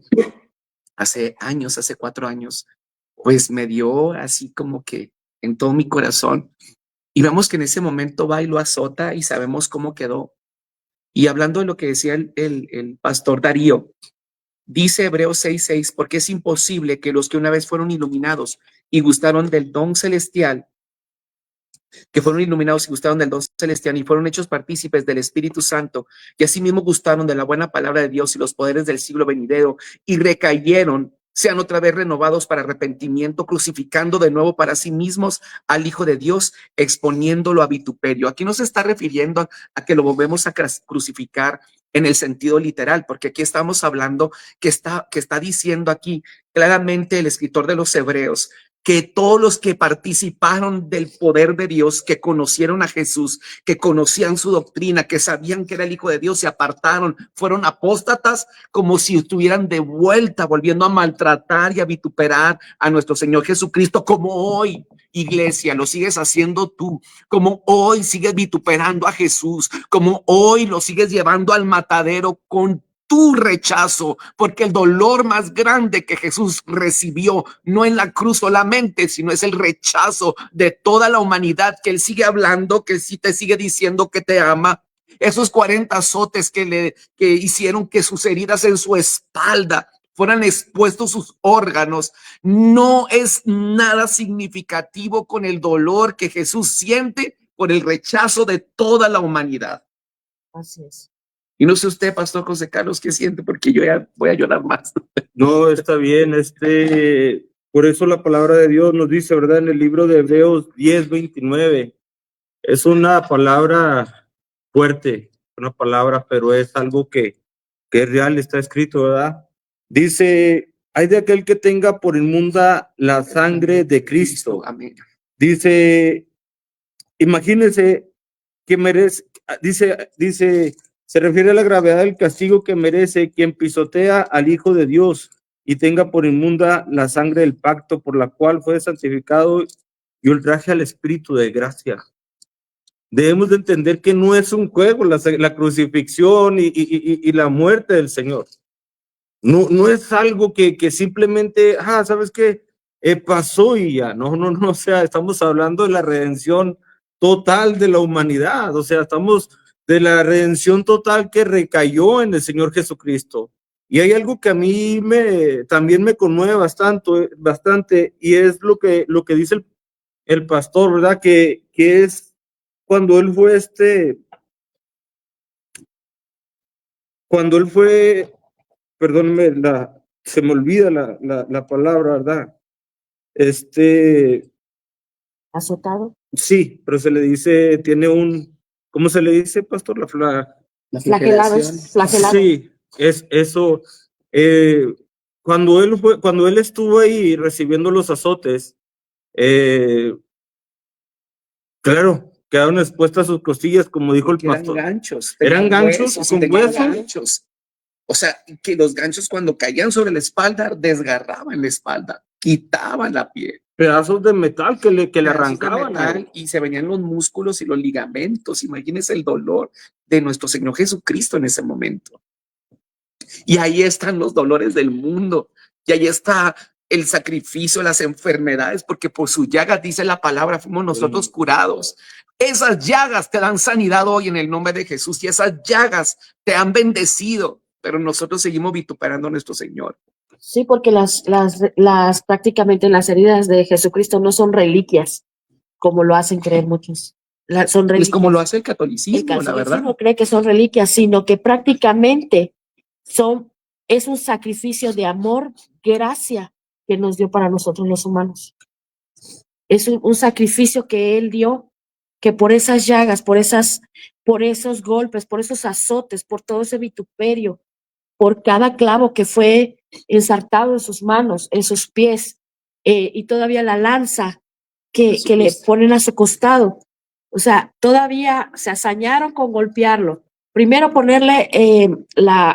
hace años, hace 4 años, pues me dio así como que en todo mi corazón. Y vemos que en ese momento va y lo azota y sabemos cómo quedó. Y hablando de lo que decía el pastor Darío, dice Hebreos 6:6, porque es imposible que los que una vez fueron iluminados y gustaron del don celestial, que fueron iluminados y gustaron del don celestial y fueron hechos partícipes del Espíritu Santo, y asimismo gustaron de la buena palabra de Dios y los poderes del siglo venidero, y recayeron, sean otra vez renovados para arrepentimiento, crucificando de nuevo para sí mismos al Hijo de Dios, exponiéndolo a vituperio. Aquí no se está refiriendo a que lo volvemos a crucificar en el sentido literal, porque aquí estamos hablando que está diciendo aquí claramente el escritor de los Hebreos que todos los que participaron del poder de Dios, que conocieron a Jesús, que conocían su doctrina, que sabían que era el Hijo de Dios, se apartaron, fueron apóstatas, como si estuvieran de vuelta, volviendo a maltratar y a vituperar a nuestro Señor Jesucristo, como hoy, iglesia, lo sigues haciendo tú, como hoy sigues vituperando a Jesús, como hoy lo sigues llevando al matadero con tu rechazo, porque el dolor más grande que Jesús recibió no en la cruz solamente, sino es el rechazo de toda la humanidad, que él sigue hablando, que sí te sigue diciendo que te ama. Esos 40 azotes que hicieron que sus heridas en su espalda fueran expuestos sus órganos, no es nada significativo con el dolor que Jesús siente por el rechazo de toda la humanidad. Así es. Y no sé usted, Pastor José Carlos, qué siente, porque yo ya voy a llorar más. No, está bien, por eso la palabra de Dios nos dice, ¿verdad? En el libro de Hebreos 10:29, es una palabra fuerte, una palabra, pero es algo que es real, está escrito, ¿verdad? Dice, hay de aquel que tenga por inmunda la sangre de Cristo. Amén. Dice, imagínense que merece, dice, se refiere a la gravedad del castigo que merece quien pisotea al Hijo de Dios y tenga por inmunda la sangre del pacto por la cual fue santificado y ultraje al Espíritu de gracia. Debemos de entender que no es un juego la crucifixión y la muerte del Señor. No es algo que simplemente, ¿sabes qué? Pasó y ya. No, o sea, estamos hablando de la redención total de la humanidad, o sea, estamos de la redención total que recayó en el Señor Jesucristo. Y hay algo que a mí también me conmueve bastante, y es lo que dice el pastor, ¿verdad? Que es cuando él fue, perdónenme, se me olvida la palabra, ¿verdad? ¿Azotado? Sí, pero se le dice, ¿cómo se le dice, pastor? Flagelados. Sí, es eso. Cuando él estuvo ahí recibiendo los azotes, claro, quedaron expuestas sus costillas, como dijo el Porque eran pastor. ganchos. Eran tenían ganchos huesos, con tenían huesos. ganchos. O sea, que los ganchos cuando caían sobre la espalda, desgarraban la espalda, quitaban la piel. Pedazos de metal que le Pedazos de arrancaban. metal, y se venían los músculos y los ligamentos. Imagínense el dolor de nuestro Señor Jesucristo en ese momento. Y ahí están los dolores del mundo. Y ahí está el sacrificio, las enfermedades, porque por sus llagas, dice la palabra, fuimos nosotros curados. Esas llagas te dan sanidad hoy en el nombre de Jesús, y esas llagas te han bendecido, pero nosotros seguimos vituperando a nuestro Señor. Sí, porque las prácticamente las heridas de Jesucristo no son reliquias, como lo hacen creer muchos. Son Es reliquias. como lo hace el El catolicismo, la verdad. catolicismo cree que son reliquias, sino que prácticamente es un sacrificio de amor, gracia que nos dio para nosotros los humanos. Es un sacrificio que Él dio, que por esas llagas, por esos golpes, por esos azotes, por todo ese vituperio, por cada clavo que fue ensartado en sus manos, en sus pies, y todavía la lanza que le ponen a su costado. O sea, todavía se hazañaron con golpearlo. Primero ponerle,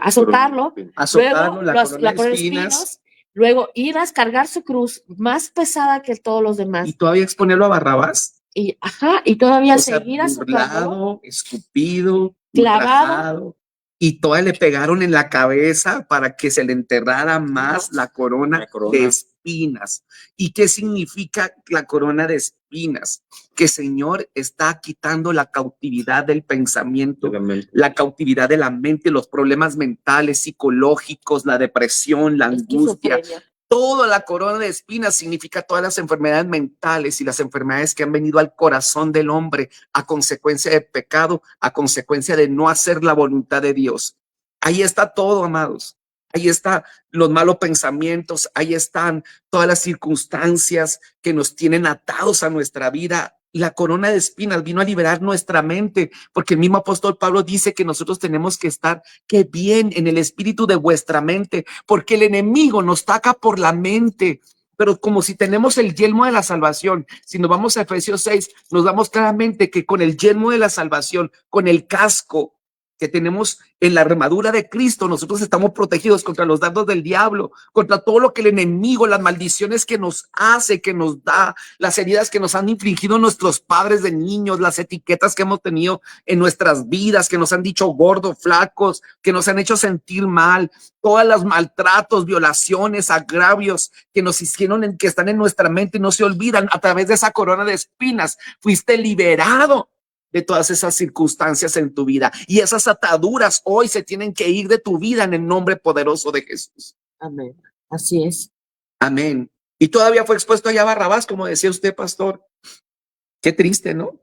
azotarlo, luego la corona de espinas, luego ir a cargar su cruz más pesada que todos los demás. y todavía exponerlo a Barrabás. Y todavía O sea, seguir azotando, burlado, escupido, clavado. ultrajado, y todavía le pegaron en la cabeza para que se le enterrara más la corona de espinas. ¿Y qué significa la corona de espinas? Que Señor está quitando la cautividad del pensamiento, la cautividad de la mente, los problemas mentales, psicológicos, la depresión, la angustia. Toda la corona de espinas significa todas las enfermedades mentales y las enfermedades que han venido al corazón del hombre a consecuencia de pecado, a consecuencia de no hacer la voluntad de Dios. Ahí está todo, amados. Ahí están los malos pensamientos, ahí están todas las circunstancias que nos tienen atados a nuestra vida. La corona de espinas vino a liberar nuestra mente, porque el mismo apóstol Pablo dice que nosotros tenemos que estar bien en el espíritu de vuestra mente, porque el enemigo nos ataca por la mente. Pero como si tenemos el yelmo de la salvación, si nos vamos a Efesios 6, nos damos claramente que con el yelmo de la salvación, con el casco que tenemos en la armadura de Cristo, nosotros estamos protegidos contra los dardos del diablo, contra todo lo que el enemigo, las maldiciones que nos hace, que nos da, las heridas que nos han infligido nuestros padres de niños, las etiquetas que hemos tenido en nuestras vidas, que nos han dicho gordos, flacos, que nos han hecho sentir mal, todos los maltratos, violaciones, agravios que nos hicieron, que están en nuestra mente y no se olvidan. A través de esa corona de espinas fuiste liberado de todas esas circunstancias en tu vida, y esas ataduras hoy se tienen que ir de tu vida en el nombre poderoso de Jesús. Amén. Así es. Amén. Y todavía fue expuesto allá a Barrabás, como decía usted, pastor. Qué triste, ¿no?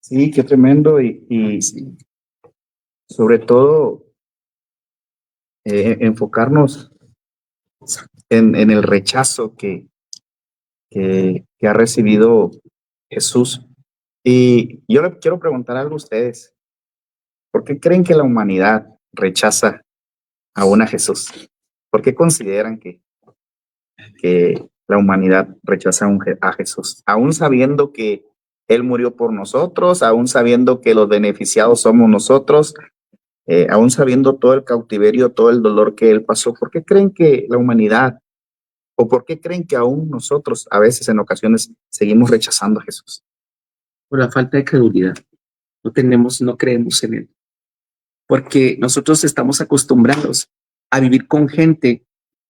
Sí, qué tremendo, y Sí. sobre todo enfocarnos en el rechazo que ha recibido Jesús. Y yo le quiero preguntar algo a ustedes. ¿Por qué creen que la humanidad rechaza aún a Jesús? ¿Por qué consideran que la humanidad rechaza a Jesús? Aún sabiendo que Él murió por nosotros, aún sabiendo que los beneficiados somos nosotros, aún sabiendo todo el cautiverio, todo el dolor que Él pasó, ¿por qué creen que la humanidad, o por qué creen que aún nosotros a veces, en ocasiones, seguimos rechazando a Jesús? Por la falta de credulidad. No creemos en Él. Porque nosotros estamos acostumbrados a vivir con gente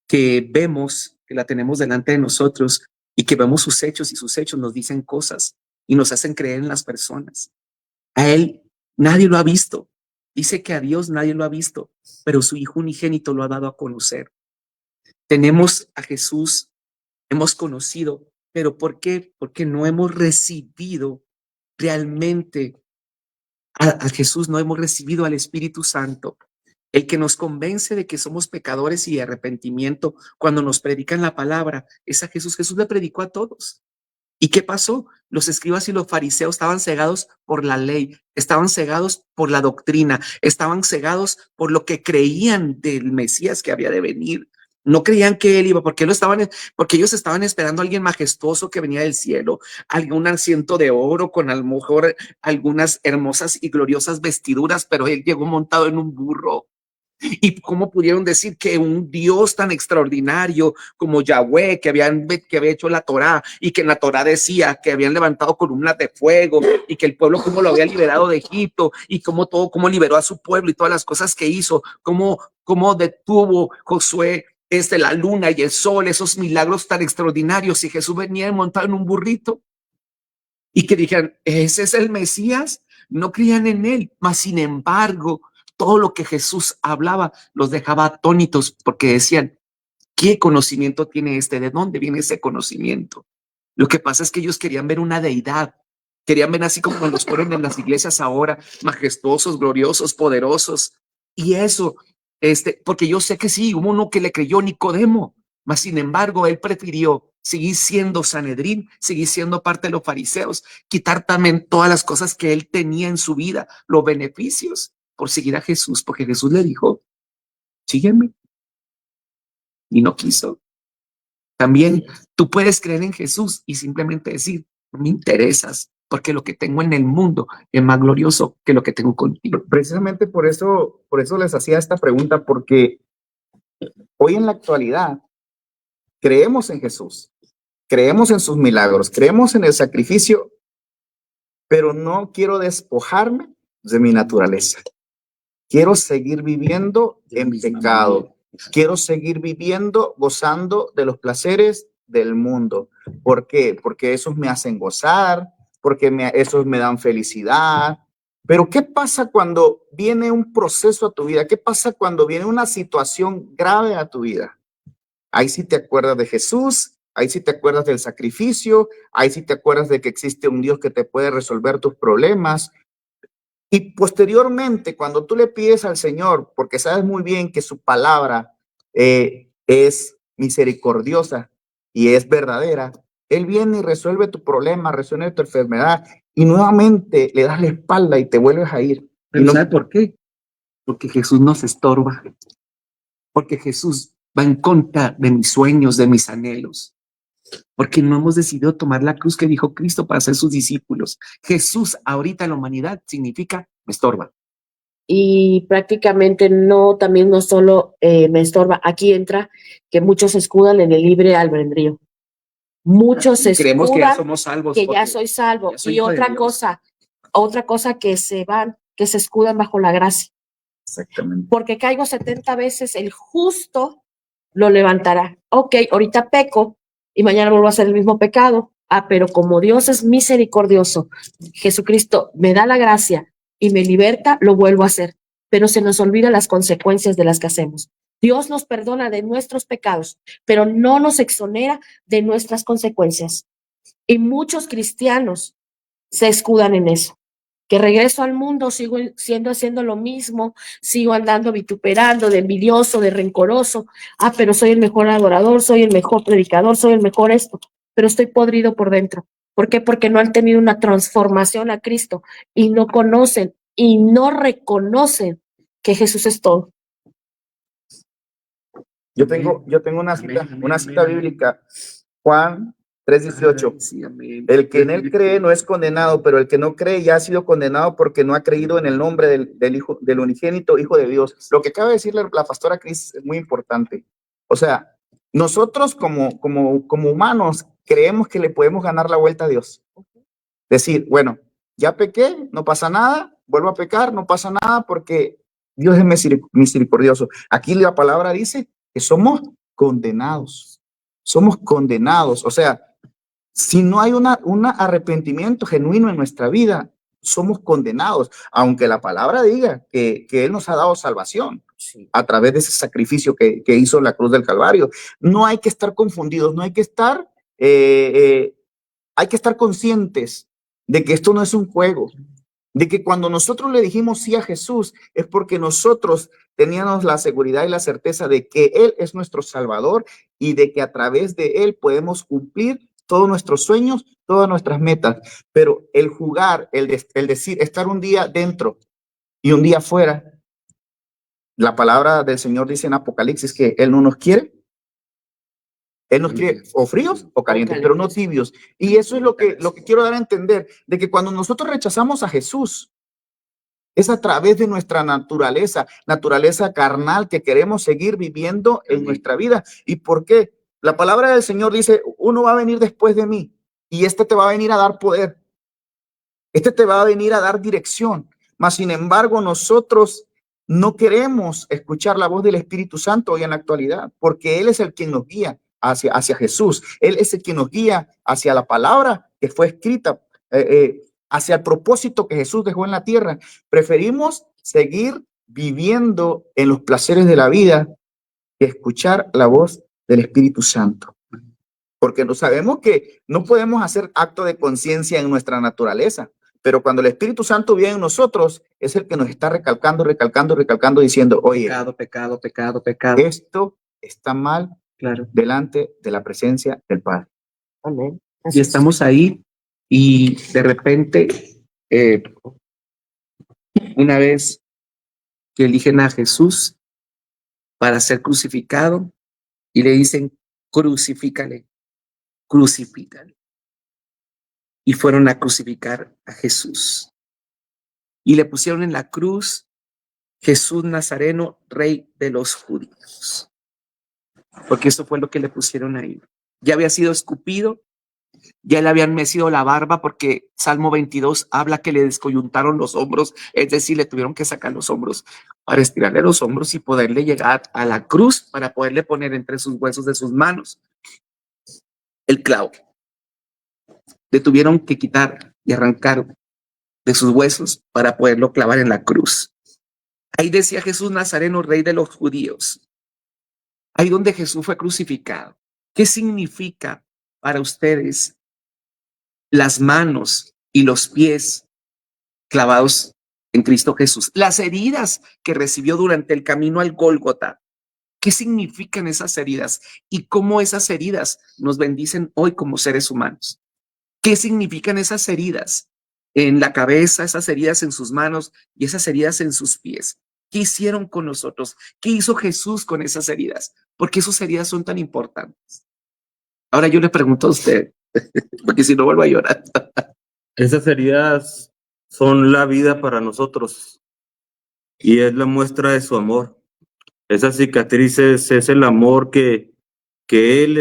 que vemos, que la tenemos delante de nosotros, y que vemos sus hechos, y sus hechos nos dicen cosas y nos hacen creer en las personas. A Él nadie lo ha visto. Dice que a Dios nadie lo ha visto, pero su Hijo unigénito lo ha dado a conocer. Tenemos a Jesús, hemos conocido, pero ¿por qué? Porque no hemos recibido realmente a Jesús, no hemos recibido al Espíritu Santo, el que nos convence de que somos pecadores y de arrepentimiento. Cuando nos predican la palabra, es a Jesús. Jesús le predicó a todos. ¿Y qué pasó? Los escribas y los fariseos estaban cegados por la ley, estaban cegados por la doctrina, estaban cegados por lo que creían del Mesías que había de venir. No creían que él iba, porque ellos estaban esperando a alguien majestuoso que venía del cielo, algún asiento de oro con a lo mejor algunas hermosas y gloriosas vestiduras, pero él llegó montado en un burro. ¿Y cómo pudieron decir que un Dios tan extraordinario como Yahweh, que había hecho la Torá, y que en la Torá decía que habían levantado columnas de fuego, y que el pueblo cómo lo había liberado de Egipto, y cómo liberó a su pueblo y todas las cosas que hizo, cómo detuvo Josué la luna y el sol, esos milagros tan extraordinarios, y Jesús venía montado en un burrito? Y que dijeran, ese es el Mesías. No creían en él, mas sin embargo todo lo que Jesús hablaba los dejaba atónitos, porque decían, ¿qué conocimiento tiene este? ¿De dónde viene ese conocimiento? Lo que pasa es que ellos querían ver una deidad, querían ver así como los ponen en las iglesias ahora, majestuosos, gloriosos, poderosos. Y eso, porque yo sé que sí, hubo uno que le creyó, Nicodemo, mas sin embargo él prefirió seguir siendo Sanedrín, seguir siendo parte de los fariseos, quitar también todas las cosas que él tenía en su vida, los beneficios, por seguir a Jesús, porque Jesús le dijo, sígueme, y no quiso. También tú puedes creer en Jesús y simplemente decir, no me interesas, porque lo que tengo en el mundo es más glorioso que lo que tengo contigo. Precisamente por eso les hacía esta pregunta, porque hoy en la actualidad creemos en Jesús, creemos en sus milagros, creemos en el sacrificio, pero no quiero despojarme de mi naturaleza. Quiero seguir viviendo en pecado. Quiero seguir viviendo, gozando de los placeres del mundo. ¿Por qué? Porque esos me hacen gozar, porque esos me dan felicidad. Pero ¿qué pasa cuando viene un proceso a tu vida? ¿Qué pasa cuando viene una situación grave a tu vida? Ahí sí te acuerdas de Jesús, ahí sí te acuerdas del sacrificio, ahí sí te acuerdas de que existe un Dios que te puede resolver tus problemas. Y posteriormente, cuando tú le pides al Señor, porque sabes muy bien que su palabra es misericordiosa y es verdadera, Él viene y resuelve tu problema, resuelve tu enfermedad, y nuevamente le das la espalda y te vuelves a ir. ¿Pero sabe por qué? Porque Jesús nos estorba, porque Jesús va en contra de mis sueños, de mis anhelos, porque no hemos decidido tomar la cruz que dijo Cristo para ser sus discípulos. Jesús ahorita en la humanidad significa me estorba. Y prácticamente también no solo me estorba, aquí entra que muchos se escudan en el libre albedrío. Muchos se creemos escudan que ya somos salvos, que ya soy salvo. ya soy Y hijo de otra Dios. cosa que se escudan bajo la gracia. Exactamente. Porque caigo 70 veces, el justo lo levantará. Ok, ahorita peco y mañana vuelvo a hacer el mismo pecado. Pero como Dios es misericordioso, Jesucristo me da la gracia y me liberta, lo vuelvo a hacer. Pero se nos olvidan las consecuencias de las que hacemos. Dios nos perdona de nuestros pecados, pero no nos exonera de nuestras consecuencias. Y muchos cristianos se escudan en eso. Que regreso al mundo, sigo haciendo lo mismo, sigo andando vituperando, de envidioso, de rencoroso. Pero soy el mejor adorador, soy el mejor predicador, soy el mejor esto, pero estoy podrido por dentro. ¿Por qué? Porque no han tenido una transformación a Cristo y no conocen y no reconocen que Jesús es todo. Yo tengo una cita bíblica, Juan 3:18. El que en él cree no es condenado, pero el que no cree ya ha sido condenado porque no ha creído en el nombre del unigénito Hijo de Dios. Lo que acaba de decir la pastora Cris es muy importante. O sea, nosotros como humanos creemos que le podemos ganar la vuelta a Dios. Decir, bueno, ya pequé, no pasa nada, vuelvo a pecar, no pasa nada porque Dios es misericordioso. Aquí la palabra dice que somos condenados. Somos condenados. O sea, si no hay un arrepentimiento genuino en nuestra vida, somos condenados, aunque la palabra diga que Él nos ha dado salvación a través de ese sacrificio que hizo la cruz del Calvario. No hay que estar confundidos, no hay que estar, hay que estar conscientes de que esto no es un juego, de que cuando nosotros le dijimos sí a Jesús es porque nosotros teníamos la seguridad y la certeza de que Él es nuestro Salvador y de que a través de Él podemos cumplir todos nuestros sueños, todas nuestras metas, pero el jugar, el decir, estar un día dentro y un día fuera, la palabra del Señor dice en Apocalipsis que Él no nos quiere. Él nos quiere o fríos o calientes, pero no tibios. Y eso es lo que quiero dar a entender, de que cuando nosotros rechazamos a Jesús, es a través de nuestra naturaleza carnal que queremos seguir viviendo en nuestra vida. ¿Y por qué? La palabra del Señor dice, uno va a venir después de mí y este te va a venir a dar poder. Este te va a venir a dar dirección. Mas, sin embargo, nosotros no queremos escuchar la voz del Espíritu Santo hoy en la actualidad, porque Él es el quien nos guía hacia Jesús. Él es el quien nos guía hacia la palabra que fue escrita, hacia el propósito que Jesús dejó en la tierra. Preferimos seguir viviendo en los placeres de la vida que escuchar la voz del Espíritu Santo. Porque no sabemos que no podemos hacer acto de conciencia en nuestra naturaleza. Pero cuando el Espíritu Santo viene en nosotros, es el que nos está recalcando, diciendo, oye, pecado. esto está mal, claro, delante de la presencia del Padre. Amén. Y estamos ahí y de repente, una vez que eligen a Jesús para ser crucificado y le dicen, crucifícale. Y fueron a crucificar a Jesús. Y le pusieron en la cruz Jesús Nazareno, Rey de los Judíos. Porque eso fue lo que le pusieron ahí. Ya había sido escupido, ya le habían mecido la barba, porque Salmo 22 habla que le descoyuntaron los hombros, es decir, le tuvieron que sacar los hombros para estirarle los hombros y poderle llegar a la cruz, para poderle poner entre sus huesos de sus manos el clavo. Le tuvieron que quitar y arrancar de sus huesos para poderlo clavar en la cruz. Ahí decía Jesús Nazareno, Rey de los Judíos. Ahí donde Jesús fue crucificado. ¿Qué significa para ustedes las manos y los pies clavados en Cristo Jesús? Las heridas que recibió durante el camino al Gólgota. ¿Qué significan esas heridas? Y cómo esas heridas nos bendicen hoy como seres humanos. ¿Qué significan esas heridas en la cabeza, esas heridas en sus manos y esas heridas en sus pies? ¿Qué hicieron con nosotros? ¿Qué hizo Jesús con esas heridas? ¿Por qué sus heridas son tan importantes? Ahora yo le pregunto a usted, porque si no vuelvo a llorar. Esas heridas son la vida para nosotros y es la muestra de su amor. Esas cicatrices es el amor que Él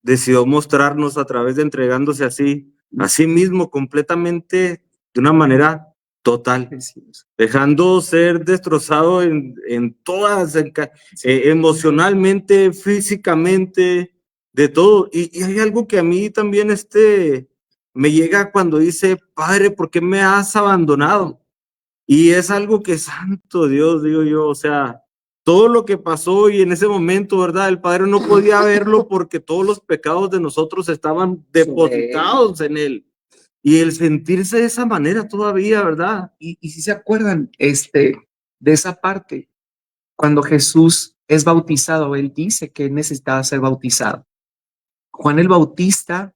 decidió mostrarnos a través de entregándose a sí mismo completamente, de una manera total, dejando ser destrozado en todas, emocionalmente, físicamente, de todo. Y hay algo que a mí también me llega cuando dice, Padre, ¿por qué me has abandonado? Y es algo que, santo Dios, digo yo, o sea, todo lo que pasó y en ese momento, ¿verdad? El Padre no podía verlo porque todos los pecados de nosotros estaban depositados en Él. Y el sentirse de esa manera todavía, ¿verdad? Y si se acuerdan de esa parte, cuando Jesús es bautizado, Él dice que necesitaba ser bautizado. Juan el Bautista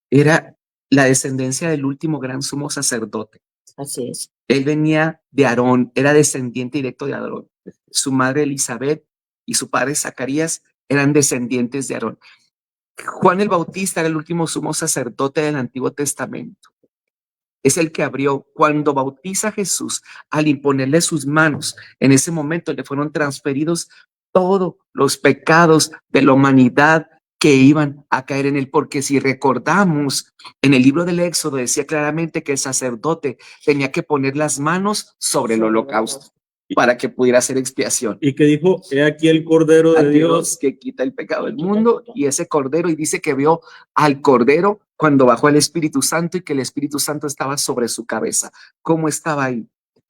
era la descendencia del último gran sumo sacerdote. Así es. Él venía de Aarón, era descendiente directo de Aarón. Su madre Elizabeth y su padre Zacarías eran descendientes de Aarón. Juan el Bautista era el último sumo sacerdote del Antiguo Testamento. Es el que abrió. Cuando bautiza a Jesús, al imponerle sus manos, en ese momento le fueron transferidos todos los pecados de la humanidad que iban a caer en él, porque si recordamos, en el libro del Éxodo decía claramente que el sacerdote tenía que poner las manos sobre el holocausto para que pudiera hacer expiación. Y que dijo, he aquí el Cordero de Dios que quita el pecado del mundo, y ese Cordero, y dice que vio al Cordero cuando bajó el Espíritu Santo y que el Espíritu Santo estaba sobre su cabeza. ¿Cómo estaba ahí?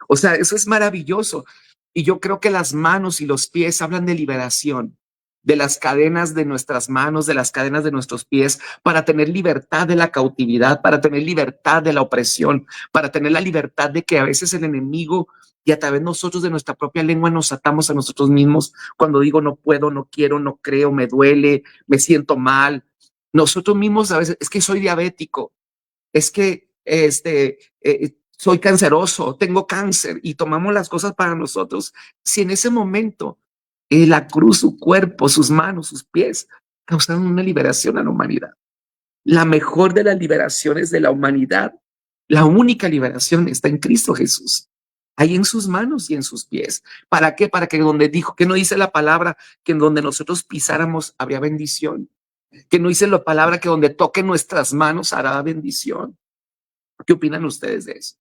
O sea, eso es maravilloso. Y yo creo que las manos y los pies hablan de liberación, de las cadenas de nuestras manos, de las cadenas de nuestros pies, para tener libertad de la cautividad, para tener libertad de la opresión, para tener la libertad de que a veces el enemigo y a través nosotros de nuestra propia lengua nos atamos a nosotros mismos cuando digo no puedo, no quiero, no creo, me duele, me siento mal. Nosotros mismos a veces, es que soy diabético, es que soy canceroso, tengo cáncer y tomamos las cosas para nosotros. Si en ese momento la cruz, su cuerpo, sus manos, sus pies causaron una liberación a la humanidad. La mejor de las liberaciones de la humanidad, la única liberación está en Cristo Jesús. Ahí en sus manos y en sus pies. ¿Para qué? Para que donde dijo, que no dice la palabra, que en donde nosotros pisáramos había bendición. Que no dice la palabra que donde toquen nuestras manos hará bendición. ¿Qué opinan ustedes de eso?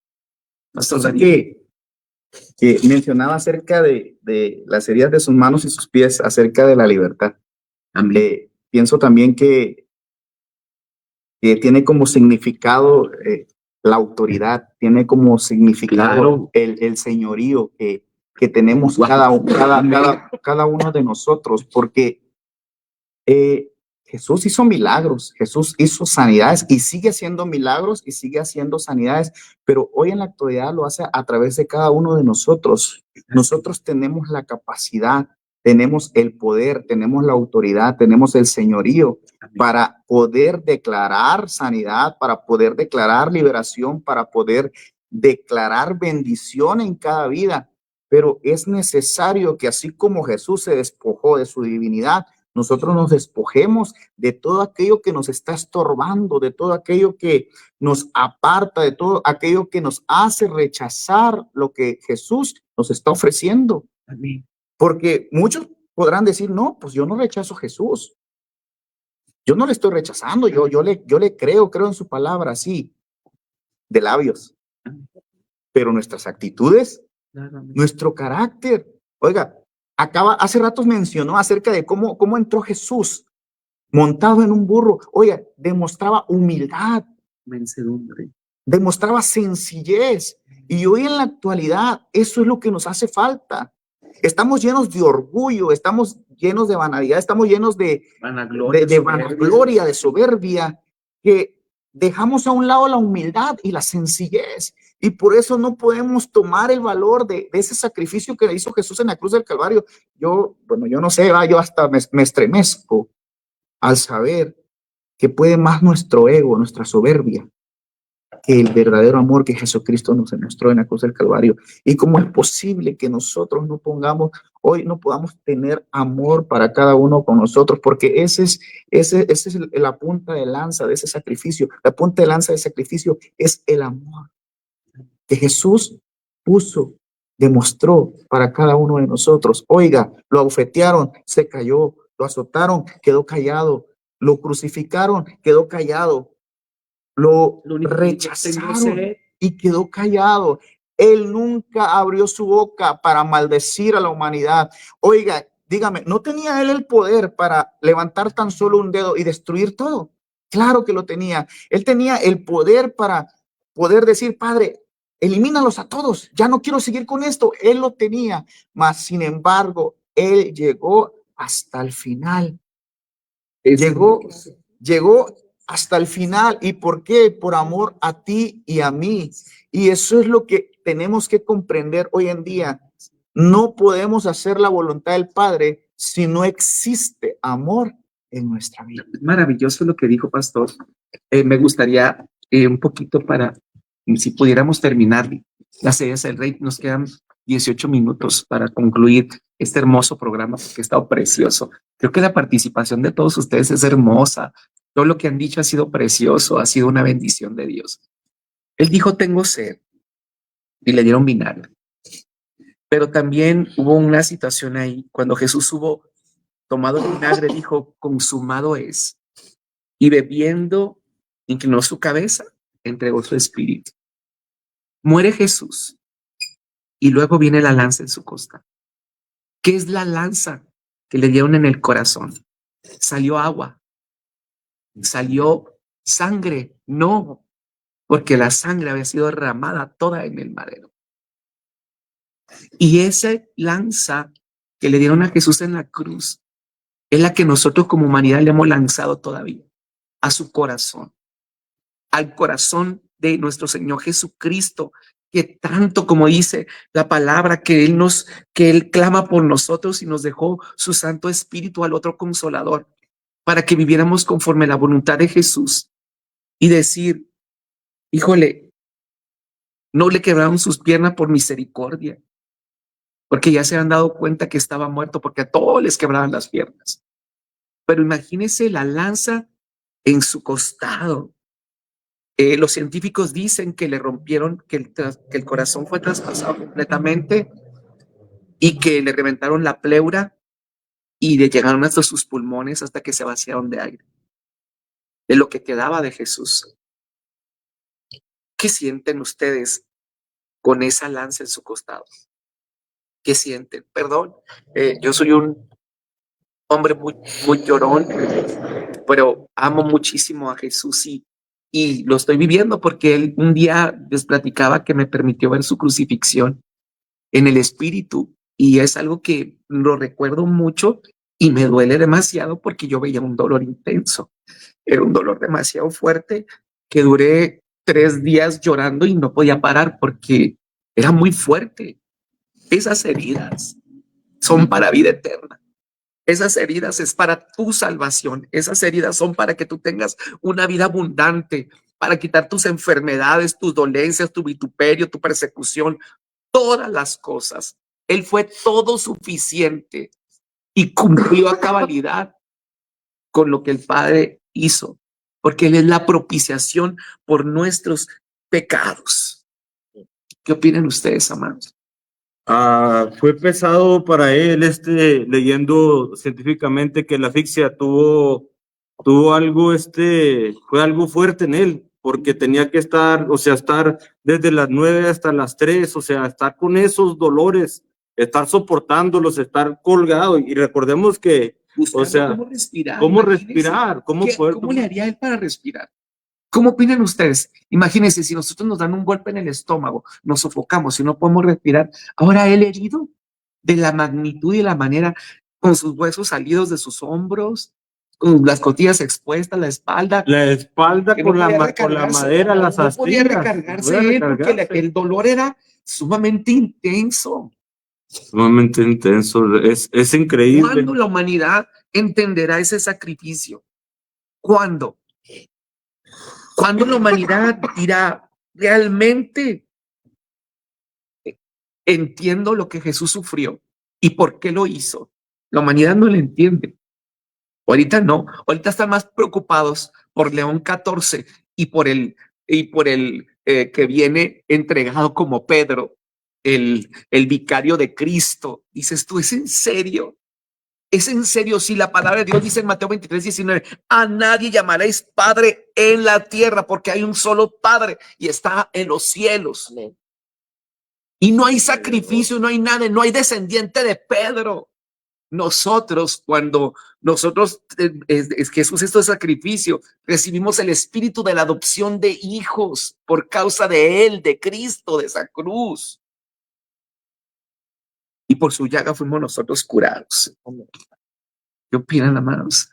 Que mencionaba acerca de las heridas de sus manos y sus pies, acerca de la libertad. Pienso también que tiene como significado la autoridad, tiene como significado el señorío que tenemos cada uno de nosotros, porque Jesús hizo milagros, Jesús hizo sanidades y sigue haciendo milagros y sigue haciendo sanidades, pero hoy en la actualidad lo hace a través de cada uno de nosotros. Nosotros tenemos la capacidad, tenemos el poder, tenemos la autoridad, tenemos el señorío para poder declarar sanidad, para poder declarar liberación, para poder declarar bendición en cada vida. Pero es necesario que así como Jesús se despojó de su divinidad, nosotros nos despojemos de todo aquello que nos está estorbando, de todo aquello que nos aparta, de todo aquello que nos hace rechazar lo que Jesús nos está ofreciendo. Amén. Porque muchos podrán decir, no, pues yo no rechazo a Jesús. Yo no le estoy rechazando, yo le creo en su palabra, sí, de labios. Pero nuestras actitudes, nuestro carácter, oiga, hace ratos mencionó acerca de cómo entró Jesús montado en un burro. Oiga, demostraba humildad, Mansedumbre. demostraba sencillez. Y hoy en la actualidad eso es lo que nos hace falta. Estamos llenos de orgullo, estamos llenos de vanidad, estamos llenos de vanagloria, de soberbia, que dejamos a un lado la humildad y la sencillez. Y por eso no podemos tomar el valor de ese sacrificio que hizo Jesús en la cruz del Calvario. Yo no sé, yo hasta me estremezco al saber que puede más nuestro ego, nuestra soberbia, que el verdadero amor que Jesucristo nos demostró en la cruz del Calvario. Y cómo es posible que nosotros hoy no podamos tener amor para cada uno con nosotros, porque ese es la punta de lanza de ese sacrificio. La punta de lanza del sacrificio es el amor que Jesús demostró para cada uno de nosotros. Oiga, lo abofetearon, se cayó, lo azotaron, quedó callado, lo crucificaron, quedó callado, lo rechazaron y quedó callado. Él nunca abrió su boca para maldecir a la humanidad. Oiga, dígame, ¿no tenía él el poder para levantar tan solo un dedo y destruir todo? Claro que lo tenía. Él tenía el poder para poder decir, Padre, elimínalos a todos, ya no quiero seguir con esto. Él lo tenía, mas sin embargo, él llegó hasta el final. Llegó hasta el final. ¿Y por qué? Por amor a ti y a mí. Y eso es lo que tenemos que comprender hoy en día. No podemos hacer la voluntad del Padre si no existe amor en nuestra vida. Es maravilloso lo que dijo Pastor. Me gustaría un poquito para, si pudiéramos terminar las series del Rey, nos quedan 18 minutos para concluir este hermoso programa, que ha estado precioso. Creo que la participación de todos ustedes es hermosa. Todo lo que han dicho ha sido precioso, ha sido una bendición de Dios. Él dijo, tengo sed, y le dieron vinagre. Pero también hubo una situación ahí, cuando Jesús hubo tomado el vinagre, dijo, consumado es. Y bebiendo, inclinó su cabeza, entregó su espíritu. Muere Jesús, y luego viene la lanza en su costado. ¿Qué es la lanza que le dieron en el corazón? Salió agua, salió sangre, no, porque la sangre había sido derramada toda en el madero. Y esa lanza que le dieron a Jesús en la cruz es la que nosotros como humanidad le hemos lanzado todavía a su corazón, al corazón de nuestro Señor Jesucristo, que tanto, como dice la palabra, que Él clama por nosotros y nos dejó su Santo Espíritu al otro Consolador. para que viviéramos conforme a la voluntad de Jesús y decir, híjole, no le quebraron sus piernas por misericordia, porque ya se han dado cuenta que estaba muerto, porque a todos les quebraban las piernas. Pero imagínense la lanza en su costado. Los científicos dicen que le rompieron, que el corazón fue traspasado completamente y que le reventaron la pleura y le llegaron hasta sus pulmones hasta que se vaciaron de aire, de lo que quedaba de Jesús. ¿Qué sienten ustedes con esa lanza en su costado? ¿Qué sienten? Perdón, yo soy un hombre muy llorón, pero amo muchísimo a Jesús y lo estoy viviendo porque él un día les platicaba que me permitió ver su crucifixión en el espíritu y es algo que lo recuerdo mucho y me duele demasiado porque yo veía un dolor intenso. Era un dolor demasiado fuerte que duré 3 días llorando y no podía parar porque era muy fuerte. Esas heridas son para vida eterna. Esas heridas es para tu salvación. Esas heridas son para que tú tengas una vida abundante, para quitar tus enfermedades, tus dolencias, tu vituperio, tu persecución, todas las cosas. Él fue todo suficiente y cumplió a cabalidad con lo que el Padre hizo, porque Él es la propiciación por nuestros pecados. ¿Qué opinan ustedes, amados? Fue pesado para él, leyendo científicamente que la asfixia tuvo algo, fue algo fuerte en él, porque tenía que estar, o sea, estar desde las 9 hasta las 3, o sea, estar con esos dolores, estar soportándolos, estar colgado. Y recordemos que, Buscando o sea, cómo respirar, cómo respirar, cómo poder. ¿cómo le haría él para respirar? ¿Cómo opinan ustedes? Imagínense, si nosotros nos dan un golpe en el estómago, nos sofocamos y no podemos respirar. Ahora él herido de la magnitud y la manera, con sus huesos salidos de sus hombros, con las costillas expuestas, la espalda. La espalda Que con no podía la recargarse, madera, las no podía astrillas. recargarse él porque el dolor era sumamente intenso. Sumamente intenso, es increíble. ¿Cuándo la humanidad entenderá ese sacrificio? ¿Cuándo? ¿Cuándo la humanidad dirá realmente entiendo lo que Jesús sufrió y por qué lo hizo? La humanidad no lo entiende. Ahorita no, ahorita están más preocupados por León 14 y por el que viene entregado como Pedro, el vicario de Cristo. Dices tú, ¿es en serio? ¿Es en serio? Si la palabra de Dios dice en Mateo 23:19, a nadie llamaréis Padre en la tierra, porque hay un solo Padre y está en los cielos. Y no hay sacrificio, no hay nada, no hay descendiente de Pedro. Nosotros, cuando Jesús hizo sacrificio, recibimos el espíritu de la adopción de hijos por causa de él, de Cristo, de esa cruz. Y por su llaga fuimos nosotros curados. ¿Qué opinan, amados?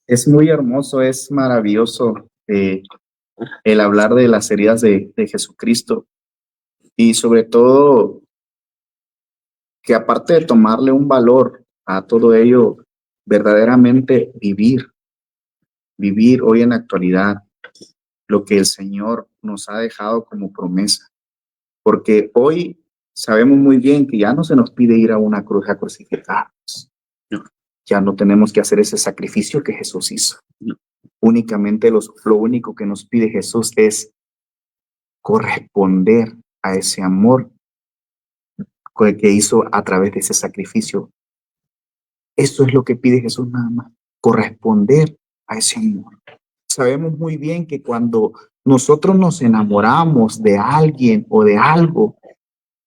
Es muy hermoso, es maravilloso el hablar de las heridas de Jesucristo y sobre todo que aparte de tomarle un valor a todo ello, verdaderamente vivir hoy en la actualidad lo que el Señor nos ha dejado como promesa. Porque hoy sabemos muy bien que ya no se nos pide ir a una cruz a crucificarnos. Ya no tenemos que hacer ese sacrificio que Jesús hizo. Únicamente lo único que nos pide Jesús es corresponder a ese amor que hizo a través de ese sacrificio. Eso es lo que pide Jesús nada más, corresponder a ese amor. Sabemos muy bien que cuando nosotros nos enamoramos de alguien o de algo,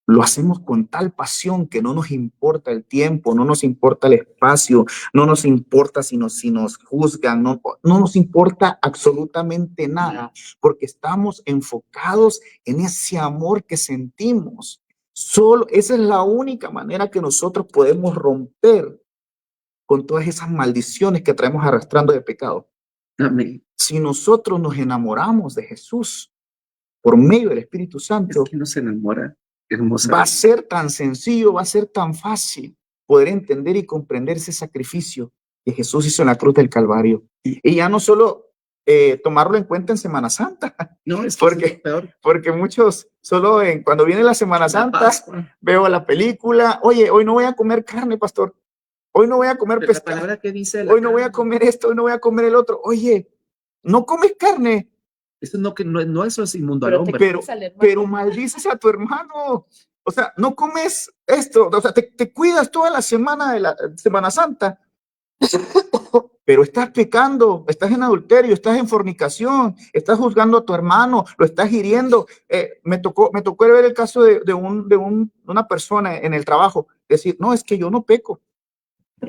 lo hacemos con tal pasión que no nos importa el tiempo, no nos importa el espacio, no nos importa si nos juzgan, no nos importa absolutamente nada, porque estamos enfocados en ese amor que sentimos. Solo esa es la única manera que nosotros podemos romper con todas esas maldiciones que traemos arrastrando de pecado. Amén. Si nosotros nos enamoramos de Jesús por medio del Espíritu Santo, es que nos enamora. Hermosa. Va a ser tan sencillo, va a ser tan fácil. poder entender y comprender ese sacrificio que Jesús hizo en la cruz del Calvario. Y ya no solo tomarlo en cuenta en Semana Santa, No, es que porque, es lo peor. porque muchos solo cuando viene la Semana La Santa, Pascua. veo la película, oye, hoy no voy a comer carne, pastor, hoy no voy a comer Pero la pescado, palabra que dice de la hoy no voy a carne, comer esto, hoy no voy a comer el otro. Oye, no comes carne, eso no, que no eso es inmundo al Pero te hombre. pero, quieres al hermano. pero maldices a tu hermano. O sea, no comes esto, o sea, te cuidas toda la semana de la Semana Santa, pero estás pecando, estás en adulterio, estás en fornicación, estás juzgando a tu hermano, lo estás hiriendo. Me tocó ver el caso de una persona en el trabajo, decir, no, es que yo no peco.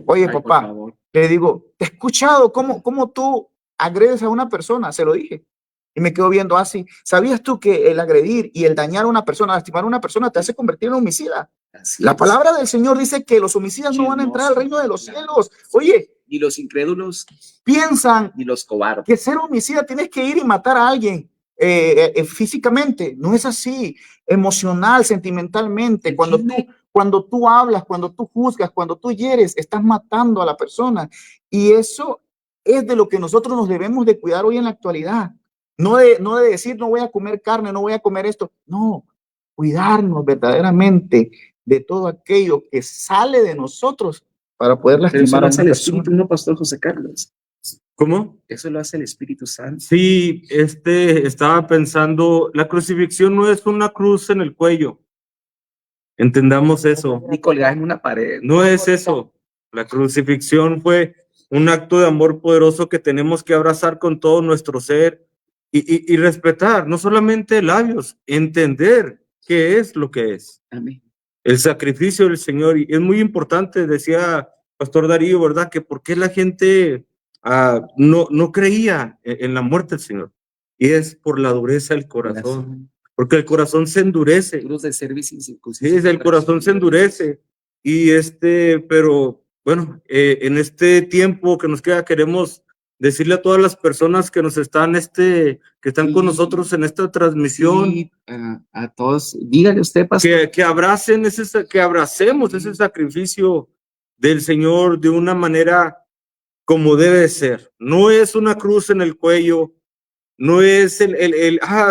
Oye, Ay, por papá, favor. le digo, te he escuchado cómo tú agredes a una persona, se lo dije. Y me quedo viendo así. ¿Sabías tú que el agredir y el dañar a una persona, lastimar a una persona, te hace convertir en homicida? Así La es. palabra del Señor dice que los homicidas no van a entrar al reino de los cielos. Oye, Y los incrédulos piensan y los cobardes. que ser homicida tienes que ir y matar a alguien físicamente. No es así. Emocional, sentimentalmente. Cuando tú hablas, cuando tú juzgas, cuando tú hieres, estás matando a la persona. Y eso es de lo que nosotros nos debemos de cuidar hoy en la actualidad. No de decir, no voy a comer carne, no voy a comer esto. No, cuidarnos verdaderamente de todo aquello que sale de nosotros para poder Pero eso lastimar lo a hace una el persona. Espíritu, no, Pastor José Carlos. ¿Cómo? Eso lo hace el Espíritu Santo. Sí, estaba pensando, la crucifixión no es una cruz en el cuello. Entendamos eso. Ni colgada en una pared. No es eso. La crucifixión fue un acto de amor poderoso que tenemos que abrazar con todo nuestro ser y respetar, no solamente labios, entender qué es lo que es. Amén. El sacrificio del Señor. Y es muy importante, decía Pastor Darío, ¿verdad? Que por qué la gente no creía en la muerte del Señor. Y es por la dureza del corazón. Porque el corazón se endurece. Duros de servicio sin circuncisión. Sí, el corazón se endurece. Y pero bueno, en este tiempo que nos queda, queremos decirle a todas las personas que nos están, que están con nosotros en esta transmisión, Sí, a todos, dígale usted, Pastor. que abracemos ese sacrificio del Señor de una manera como debe ser. No es una cruz en el cuello, no es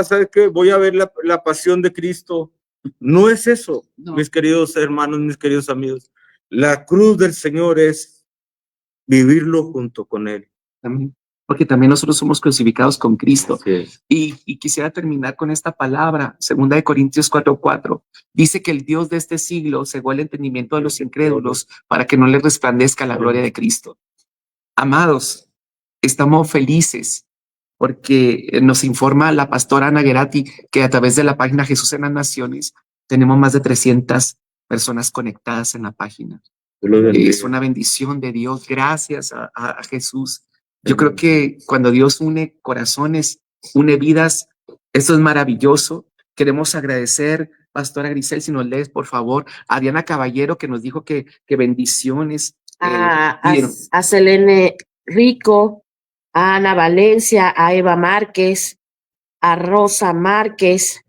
¿sabes qué? Voy a ver la pasión de Cristo. No es eso, No. mis queridos hermanos, mis queridos amigos. La cruz del Señor es vivirlo junto con Él. Amén. Porque también nosotros somos crucificados con Cristo. Sí. Y quisiera terminar con esta palabra, 2 Corintios 4:4. Dice que el Dios de este siglo cegó el entendimiento de los incrédulos para que no les resplandezca la gloria de Cristo. Amados, estamos felices porque nos informa la pastora Ana Gerati que a través de la página Jesús en las Naciones tenemos más de 300 personas conectadas en la página. Es una bendición de Dios. Gracias a Jesús. Yo creo que cuando Dios une corazones, une vidas, eso es maravilloso. Queremos agradecer, Pastora Grisel, si nos lees, por favor, a Diana Caballero, que nos dijo que bendiciones. A Selene Rico, a Ana Valencia, a Eva Márquez, a Rosa Márquez.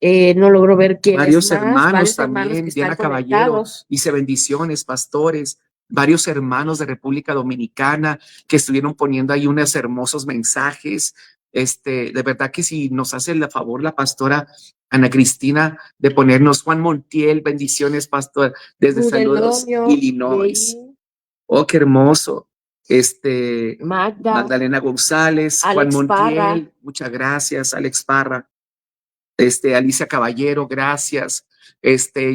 No logro ver quién varios es más, hermanos varios también, hermanos que Diana están Caballero, conectados. dice bendiciones, pastores, varios hermanos de República Dominicana que estuvieron poniendo ahí unos hermosos mensajes. De verdad que si nos hace el favor la pastora Ana Cristina de ponernos Juan Montiel, bendiciones, pastor, desde Saludos, Illinois. Oh, qué hermoso. Magdalena González, Alex Juan Montiel, Parra. muchas gracias, Alex Parra. Alicia Caballero, gracias.